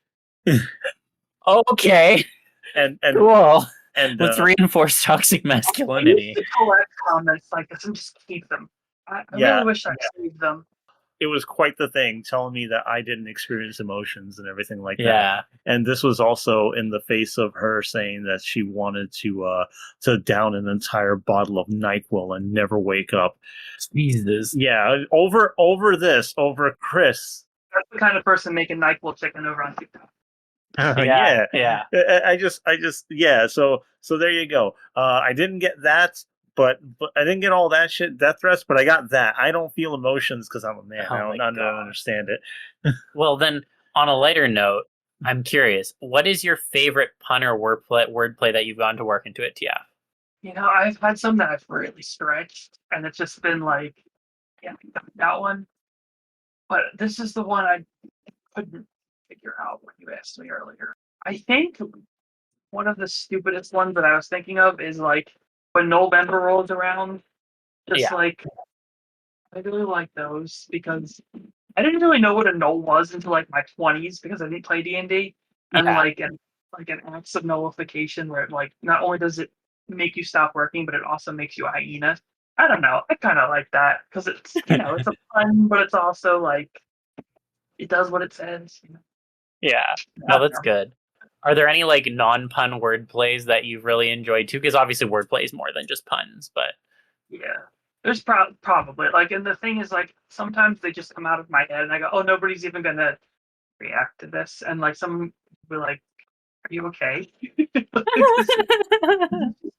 Okay. And cool. And let's reinforce toxic masculinity. I used to collect comments like this and just keep them. I really wish I saved them. It was quite the thing, telling me that I didn't experience emotions and everything like that. And this was also in the face of her saying that she wanted to down an entire bottle of NyQuil and never wake up. Jesus. Yeah, over Chris. That's the kind of person making NyQuil chicken over on TikTok. Yeah. I just So there you go. I didn't get that. But I didn't get all that shit, death threats, but I got that. I don't feel emotions because I'm a man. I don't understand it. Well, then, on a lighter note, I'm curious. What is your favorite pun or wordplay that you've gone to work into at TF? I've had some that I've really stretched, and it's just been like, that one. But this is the one I couldn't figure out when you asked me earlier. I think one of the stupidest ones that I was thinking of is like, when November rolls around, like, I really like those because I didn't really know what a null was until like my 20s because I didn't play D&D, and like an acts of nullification where it like not only does it make you stop working, but it also makes you a hyena. I don't know. I kind of like that because it's it's a pun, but it's also like it does what it says. Yeah, no, that's good. Are there any like non-pun word plays that you've really enjoyed too? Because obviously wordplay is more than just puns, but there's probably like, and the thing is like sometimes they just come out of my head and I go, oh, nobody's even gonna react to this, and like some will be like, are you okay?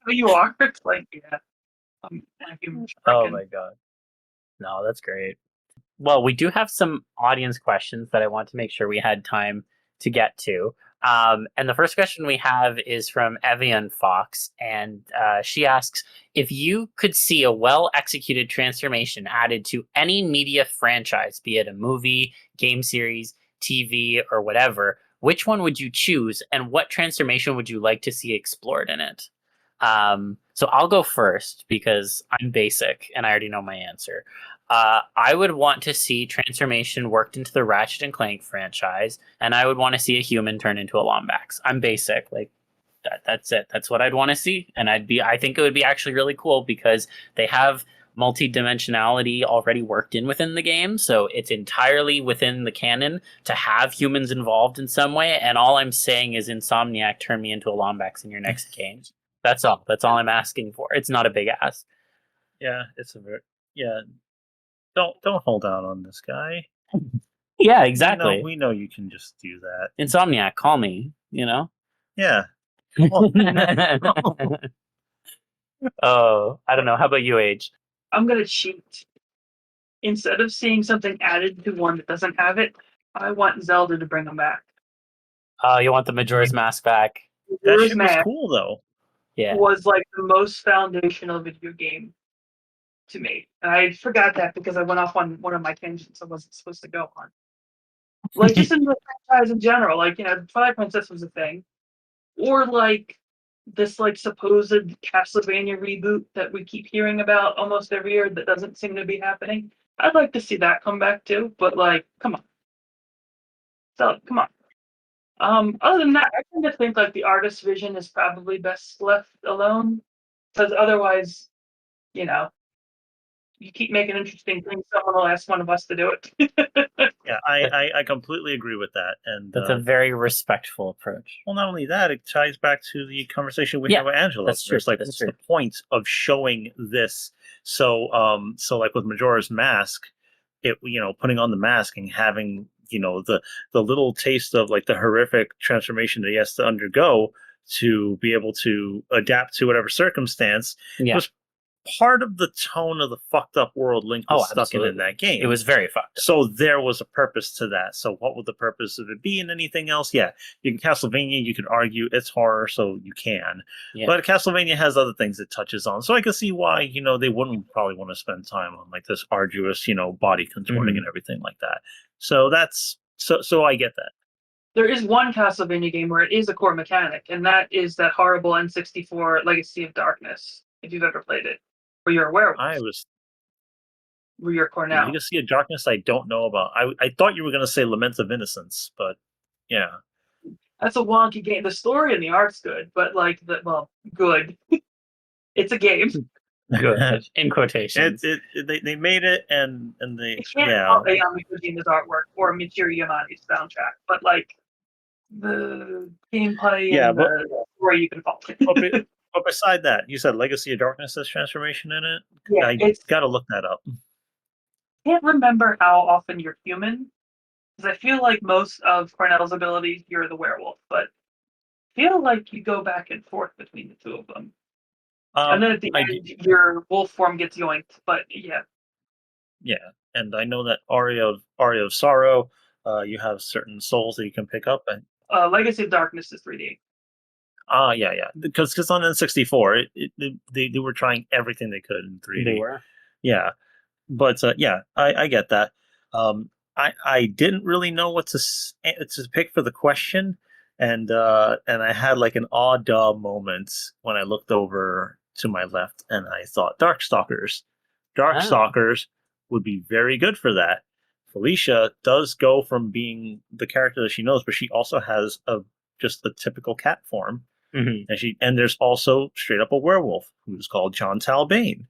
You are. It's like oh my god, no, that's great. Well, we do have some audience questions that I want to make sure we had time to get to. And the first question we have is from Evian Fox, and she asks, if you could see a well-executed transformation added to any media franchise, be it a movie, game series, TV, or whatever, which one would you choose, and what transformation would you like to see explored in it? So I'll go first because I'm basic and I already know my answer. I would want to see transformation worked into the Ratchet and Clank franchise, and I would want to see a human turn into a Lombax. I'm basic, like that's it. That's what I'd want to see, and I think it would be actually really cool because they have multi-dimensionality already worked in within the game, so it's entirely within the canon to have humans involved in some way. And all I'm saying is, Insomniac, turn me into a Lombax in your next game. That's all. That's all I'm asking for. It's not a big ask. Yeah, it's a very Don't hold out on this guy. Yeah, exactly. We know you can just do that. Insomniac, call me. You know. Yeah. Oh, I don't know. How about you, Age? I'm gonna cheat. Instead of seeing something added to one that doesn't have it, I want Zelda to bring them back. You want the Majora's Mask back? That Majora's shit was Mask cool though. Yeah. was like the most foundational video game to me. And I forgot that because I went off on one of my tangents I wasn't supposed to go on. Like just in the franchise in general, like Twilight Princess was a thing. Or like this like supposed Castlevania reboot that we keep hearing about almost every year that doesn't seem to be happening. I'd like to see that come back too, but like, come on. So come on. Other than that, I tend to think like the artist's vision is probably best left alone. Because otherwise, you keep making interesting things, someone will ask one of us to do it. Yeah, I completely agree with that. And That's a very respectful approach. well, not only that, it ties back to the conversation we had with Angela. That's true. It's like, what's the point of showing this? So like with Majora's Mask, putting on the mask and having the little taste of like the horrific transformation that he has to undergo to be able to adapt to whatever circumstance was part of the tone of the fucked up world Link was stuck in that game. It was very fucked up. So there was a purpose to that. So what would the purpose of it be in anything else? Yeah, you can Castlevania, you could argue it's horror, so you can. Yeah. But Castlevania has other things it touches on. So I can see why, they wouldn't probably want to spend time on like this arduous, body contorting and everything like that. So that's so I get that. There is one Castlevania game where it is a core mechanic, and that is that horrible N64 Legacy of Darkness, if you've ever played it. Where you're a werewolf. Where you're Cornell. Legacy of Darkness, I don't know about. I thought you were going to say Lament of Innocence, but yeah. That's a wonky game. The story and the art's good, but good. It's a game. Good. In quotations. They made it, and they can't call Ayami Kojima's artwork or Michiru Yamani's soundtrack, but like the gameplay and the story you can follow. But beside that, you said Legacy of Darkness has transformation in it? Yeah, I got to look that up. I can't remember how often you're human, because I feel like most of Cornell's abilities, you're the werewolf, but I feel like you go back and forth between the two of them. And then at the end, your wolf form gets yoinked, but yeah. Yeah, and I know that Aria of Sorrow, you have certain souls that you can pick up. And Legacy of Darkness is 3D. Yeah. Because on N64, they were trying everything they could in 3D. They were. Yeah, but I get that. I didn't really know what to pick for the question, and I had like an awe-duh moment when I looked over to my left and I thought Darkstalkers. Darkstalkers would be very good for that. Felicia does go from being the character that she knows, but she also has just a typical cat form. Mm-hmm. And there's also straight up a werewolf who's called John Talbane.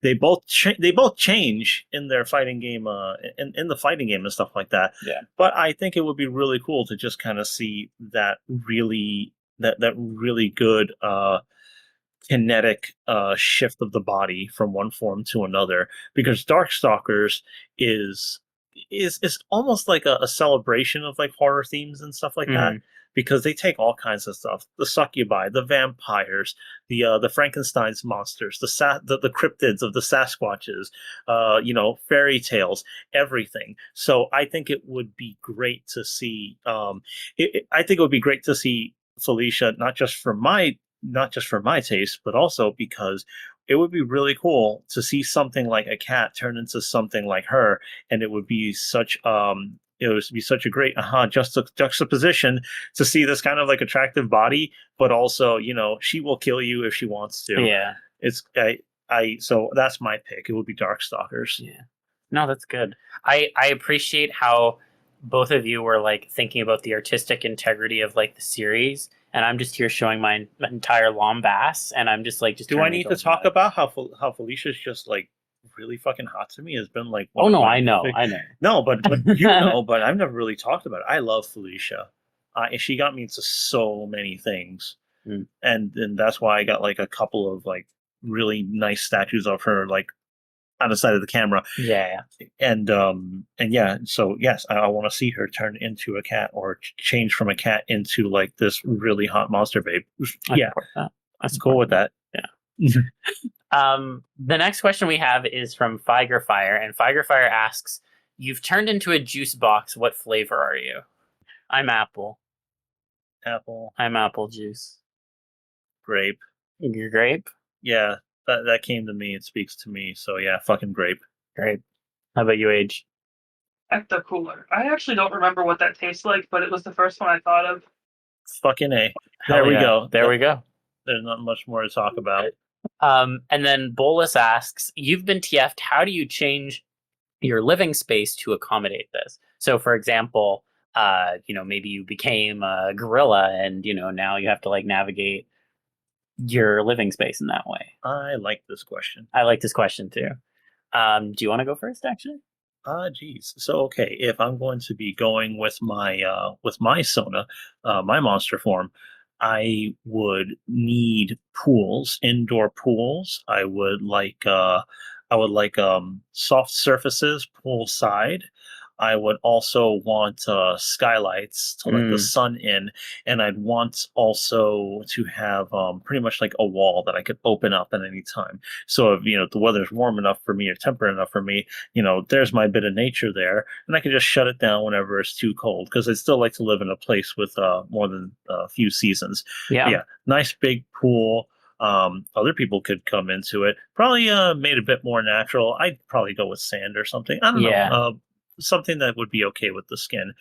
They both change in their fighting game, in the fighting game and stuff like that. Yeah. But I think it would be really cool to just kind of see that really good kinetic shift of the body from one form to another. Because Darkstalkers is almost like a celebration of like horror themes and stuff like that. because they take all kinds of stuff: the succubi, the vampires, the Frankenstein's monsters, the cryptids of the Sasquatches, fairy tales, everything. So I think it would be great to see. I think it would be great to see Felicia, not just for my taste, but also because it would be really cool to see something like a cat turn into something like her, and it would be such a great juxtaposition to see this kind of like attractive body, but also she will kill you if she wants to. Yeah. It's so that's my pick. It would be Darkstalkers. Yeah. No, that's good. I appreciate how both of you were like thinking about the artistic integrity of like the series, and I'm just here showing my entire Lombass, and I'm just like, do I need to talk about how Felicia's just like really fucking hot to me? Has been like, oh no, I know. No, but but I've never really talked about it. I love Felicia. She got me into so many things, and that's why I got like a couple of like really nice statues of her like on the side of the camera. Yeah. And yeah, so yes, I want to see her turn into a cat or change from a cat into like this really hot monster babe. Yeah, I'm cool with that. Yeah. The next question we have is from Figerfire, and Figerfire asks, "You've turned into a juice box. What flavor are you?" I'm apple. Apple. I'm apple juice. Grape. You're grape? Yeah, that came to me. It speaks to me. So yeah, fucking grape. Grape. How about you, Age? Ecto Cooler. I actually don't remember what that tastes like, but it was the first one I thought of. Fucking A. There we go. There we go. There's not much more to talk about. And then Bolus asks, "You've been TF'd. How do you change your living space to accommodate this?" So, for example, maybe you became a gorilla, and now you have to like navigate your living space in that way. I like this question. I like this question too. Do you want to go first, actually? Geez. So okay, if I'm going to be going with my Sona, my monster form, I would need pools, indoor pools. I would like soft surfaces poolside. I would also want skylights to let the sun in, and I'd want also to have pretty much like a wall that I could open up at any time. So if the weather's warm enough for me or temperate enough for me, there's my bit of nature there, and I can just shut it down whenever it's too cold, because I'd still like to live in a place with more than a few seasons. Yeah, nice big pool. Other people could come into it. Probably made a bit more natural. I'd probably go with sand or something. I don't know. Something that would be okay with the skin.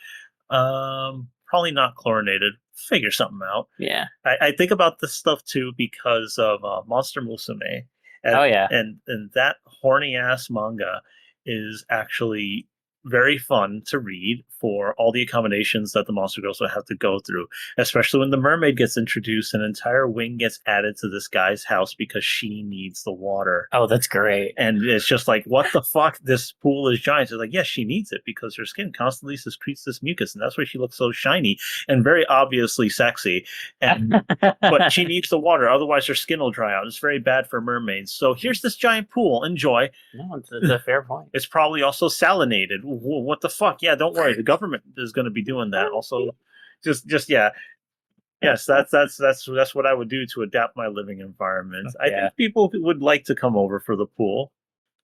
Probably not chlorinated. Figure something out. Yeah. I think about this stuff too because of Monster Musume. And that horny ass manga is actually very fun to read for all the accommodations that the monster girls will have to go through, especially when the mermaid gets introduced. An entire wing gets added to this guy's house because she needs the water. Oh, that's great. And it's just like, what the fuck? This pool is giant. It's like, yes, she needs it because her skin constantly secretes this mucus, and that's why she looks so shiny and very obviously sexy. And but she needs the water, otherwise her skin will dry out. It's very bad for mermaids. So here's this giant pool. Enjoy. No, it's a fair point. It's probably also salinated. What the fuck? Yeah, don't worry. The government is going to be doing that. Also, just yeah. Yes, that's what I would do to adapt my living environment. I think people would like to come over for the pool.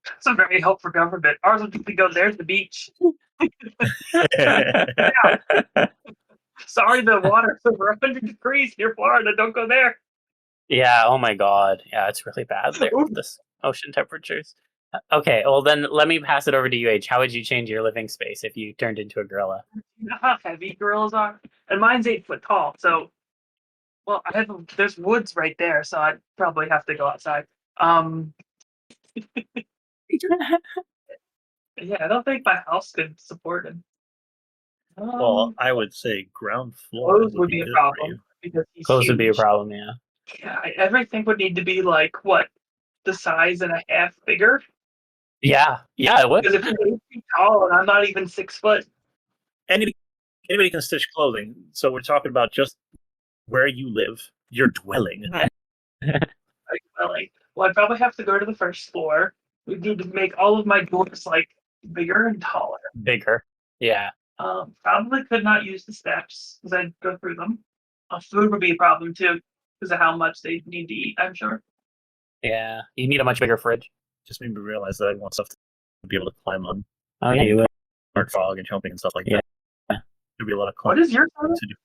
That's a very helpful government. Ours would be go, there's the beach. Sorry, the water's over 100 degrees near Florida. Don't go there. Yeah, oh my god. Yeah, it's really bad there with this ocean temperatures. Okay, well then let me pass it over to you, H. How would you change your living space if you turned into a gorilla? You know how heavy gorillas are? And mine's 8 foot tall, so there's woods right there, so I'd probably have to go outside. Yeah, I don't think my house could support him. Well, I would say ground floor would be a problem because he's Clothes huge. would be a problem, yeah. Yeah, everything would need to be like the size and a half bigger. Yeah, it would. Because if you're 8 feet tall and I'm not even 6 foot, anybody can stitch clothing. So we're talking about just where you live, your dwelling. Well, I'd probably have to go to the first floor. We'd need to make all of my doors like bigger and taller. Bigger, yeah. Probably could not use the steps because I'd go through them. Food would be a problem too because of how much they need to eat, I'm sure. Yeah, you need a much bigger fridge. Just made me realize that I want stuff to be able to climb on. Oh yeah, you would. Or frog and jumping and stuff like Yeah. that. There'd be a lot of What is your toilet? to do.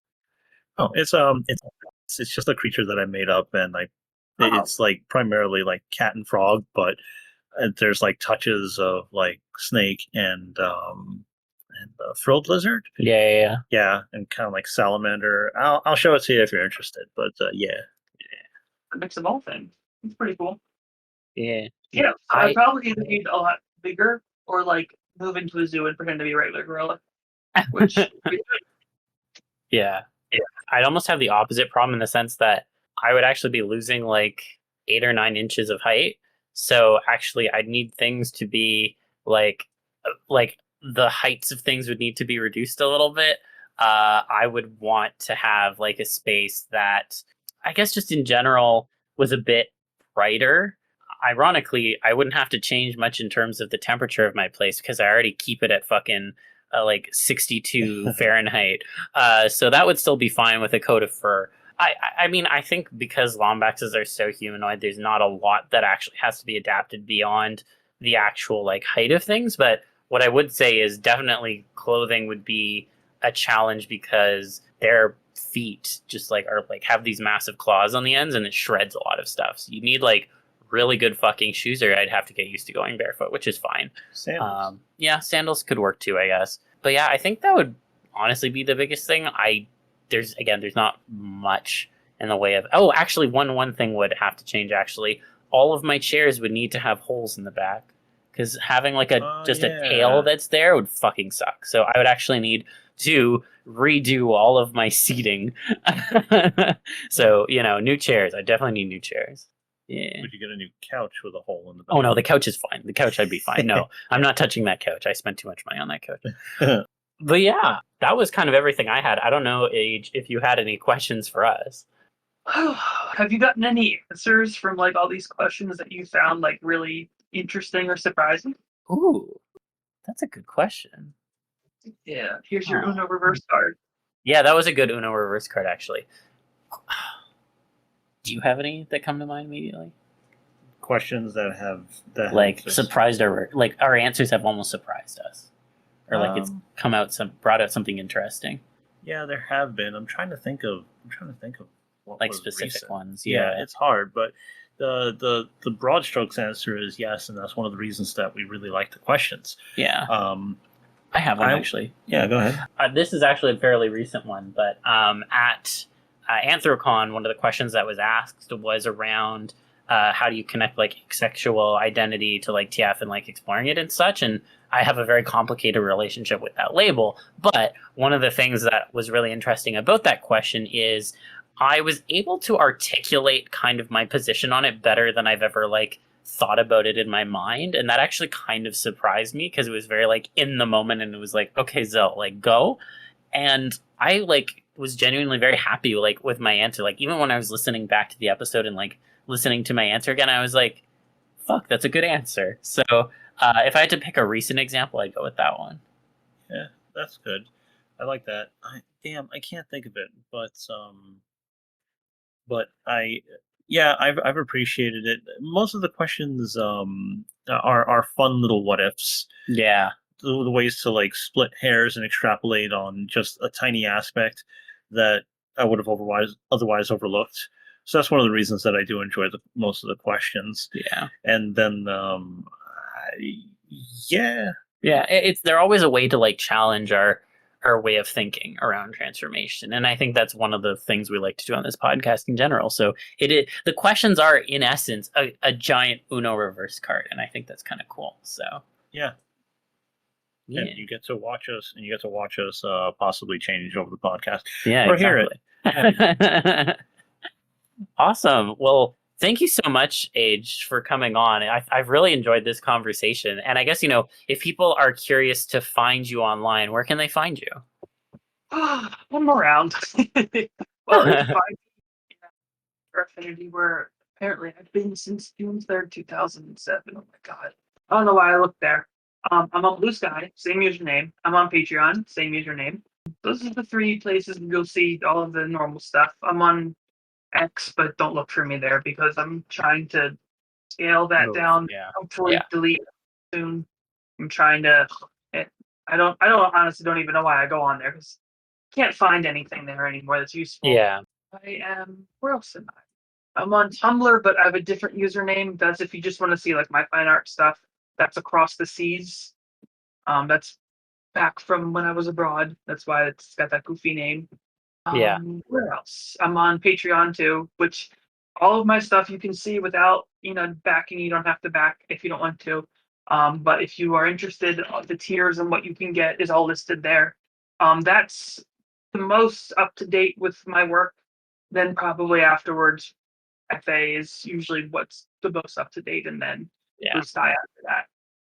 Oh, it's just a creature that I made up, and Oh. it's like primarily like cat and frog, but there's like touches of like snake and frilled lizard. Yeah. Yeah, and kind of like salamander. I'll show it to you if you're interested. But yeah, A mix of all things. It's pretty cool. Yeah. Yeah, I probably either need a lot bigger or like move into a zoo and pretend to be a regular gorilla. Which Yeah. I'd almost have the opposite problem in the sense that I would actually be losing like 8 or 9 inches of height. So actually, I'd need things to be like the heights of things would need to be reduced a little bit. I would want to have like a space that I guess just in general was a bit brighter. Ironically, I wouldn't have to change much in terms of the temperature of my place because I already keep it at fucking like 62 Fahrenheit. So that would still be fine with a coat of fur. I mean, I think because Lombaxes are so humanoid, there's not a lot that actually has to be adapted beyond the actual like height of things. But what I would say is definitely clothing would be a challenge because their feet just like are like have these massive claws on the ends and it shreds a lot of stuff. So you need like really good fucking shoes or I'd have to get used to going barefoot, which is fine. sandals. Yeah, sandals could work too, I guess. But yeah, I think that would honestly be the biggest thing. There's not much in the way of actually one thing would have to change actually. All of my chairs would need to have holes in the back. Because having like a tail that's there would fucking suck. So I would actually need to redo all of my seating. So, new chairs. I definitely need new chairs. Yeah. Would you get a new couch with a hole in the back? Oh no, the couch is fine. The couch I'd be fine. No, I'm not touching that couch. I spent too much money on that couch. But yeah, that was kind of everything I had. I don't know, Age, if you had any questions for us. have you gotten any answers from like all these questions that you found like really interesting or surprising? Ooh, that's a good question. Yeah. Here's your Uno reverse card. Yeah, that was a good Uno reverse card, actually. Do you have any that come to mind immediately? Questions that have surprised our answers have almost surprised us, or like it's brought out something interesting. Yeah, there have been. I'm trying to think of what like was specific recent ones. Yeah, it's hard, but the broad strokes answer is yes, and that's one of the reasons that we really like the questions. Yeah. I have one actually. Yeah, go ahead. This is actually a fairly recent one, but at Anthrocon, one of the questions that was asked was around how do you connect like sexual identity to like TF and like exploring it and such. And I have a very complicated relationship with that label. But one of the things that was really interesting about that question is I was able to articulate kind of my position on it better than I've ever like thought about it in my mind. And that actually kind of surprised me because it was very like in the moment and it was like, okay, Zell, like go. And I like was genuinely very happy like with my answer. Like even when I was listening back to the episode and like listening to my answer again, I was like, fuck, that's a good answer. So if I had to pick a recent example, I'd go with that one. Yeah, that's good. I like that. I can't think of it, but I've appreciated it. Most of the questions are fun little what ifs. Yeah. The ways to like split hairs and extrapolate on just a tiny aspect that I would have otherwise overlooked. So that's one of the reasons that I do enjoy most of the questions. Yeah. And then they're always a way to like challenge our way of thinking around transformation, and I think that's one of the things we like to do on this podcast in general. So the questions are in essence a giant Uno reverse card, and I think that's kind of cool. So yeah. And you get to watch us possibly change over the podcast. Yeah, or exactly. Hear it. Awesome. Well, thank you so much, Age, for coming on. I've really enjoyed this conversation. And I guess, if people are curious to find you online, where can they find you? I'm around. Well, it's fine. Affinity, where apparently I've been since June 3rd, 2007. Oh my God. I don't know why I looked there. I'm on Blue Sky, same username. I'm on Patreon, same username. Those are the 3 places you'll see all of the normal stuff. I'm on X, but don't look for me there because I'm trying to scale that Move, down. yeah. Hopefully Yeah. delete soon. I'm trying to. I don't honestly don't even know why I go on there because I can't find anything there anymore that's useful. Yeah. I am. Where else am I? I'm on Tumblr, but I have a different username. That's if you just want to see like my fine art stuff. That's Across the Seas. That's back from when I was abroad. That's why it's got that goofy name. Yeah. Where else? I'm on Patreon too, which all of my stuff you can see without, backing. You don't have to back if you don't want to. But if you are interested, the tiers and what you can get is all listed there. That's the most up to date with my work. Then probably afterwards, FA is usually what's the most up to date, and then Yeah. Sky after that.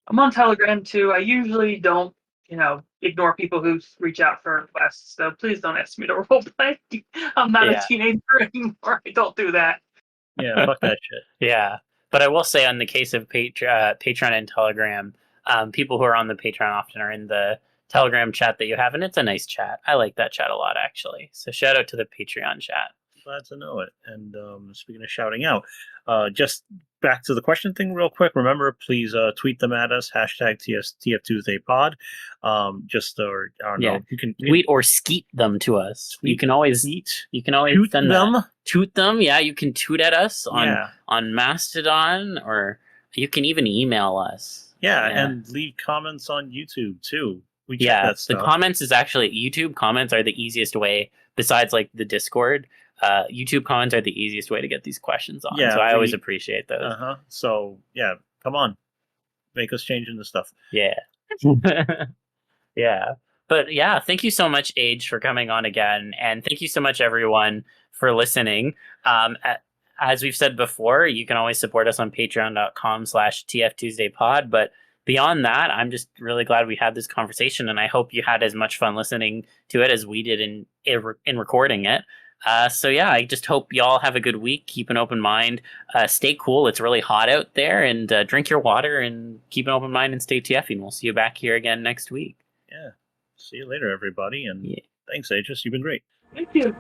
I'm on Telegram too. I usually don't, ignore people who reach out for requests. So please don't ask me to roleplay. I'm not a Yeah. teenager anymore. I don't do that. Yeah, fuck that shit. Yeah. But I will say, on the case of Patreon and Telegram, people who are on the Patreon often are in the Telegram chat that you have, and it's a nice chat. I like that chat a lot, actually. So shout out to the Patreon chat. Glad to know it. And speaking of shouting out, just back to the question thing real quick. Remember, please tweet them at us, hashtag TFTuesday Pod. Or I don't know. You can tweet or skeet them to us. You can always toot send them. That. Toot them. Yeah, you can toot at us Yeah. on Mastodon, or you can even email us. Yeah, and leave comments on YouTube too. We check Yeah, that stuff. the comments is actually YouTube comments are the easiest way, besides like the Discord. YouTube comments are the easiest way to get these questions on. Yeah, so I always appreciate those. So yeah, come on, make us change into stuff. Yeah. Yeah. But yeah, thank you so much, Age, for coming on again. And thank you so much, everyone, for listening. As we've said before, you can always support us on patreon.com/TFTuesdayPod. But beyond that, I'm just really glad we had this conversation. And I hope you had as much fun listening to it as we did in recording it. So yeah, I just hope y'all have a good week. Keep an open mind. Stay cool. It's really hot out there. And drink your water and keep an open mind and stay TFing. We'll see you back here again next week. Yeah. See you later, everybody. And thanks, Ageaus. You've been great. Thank you.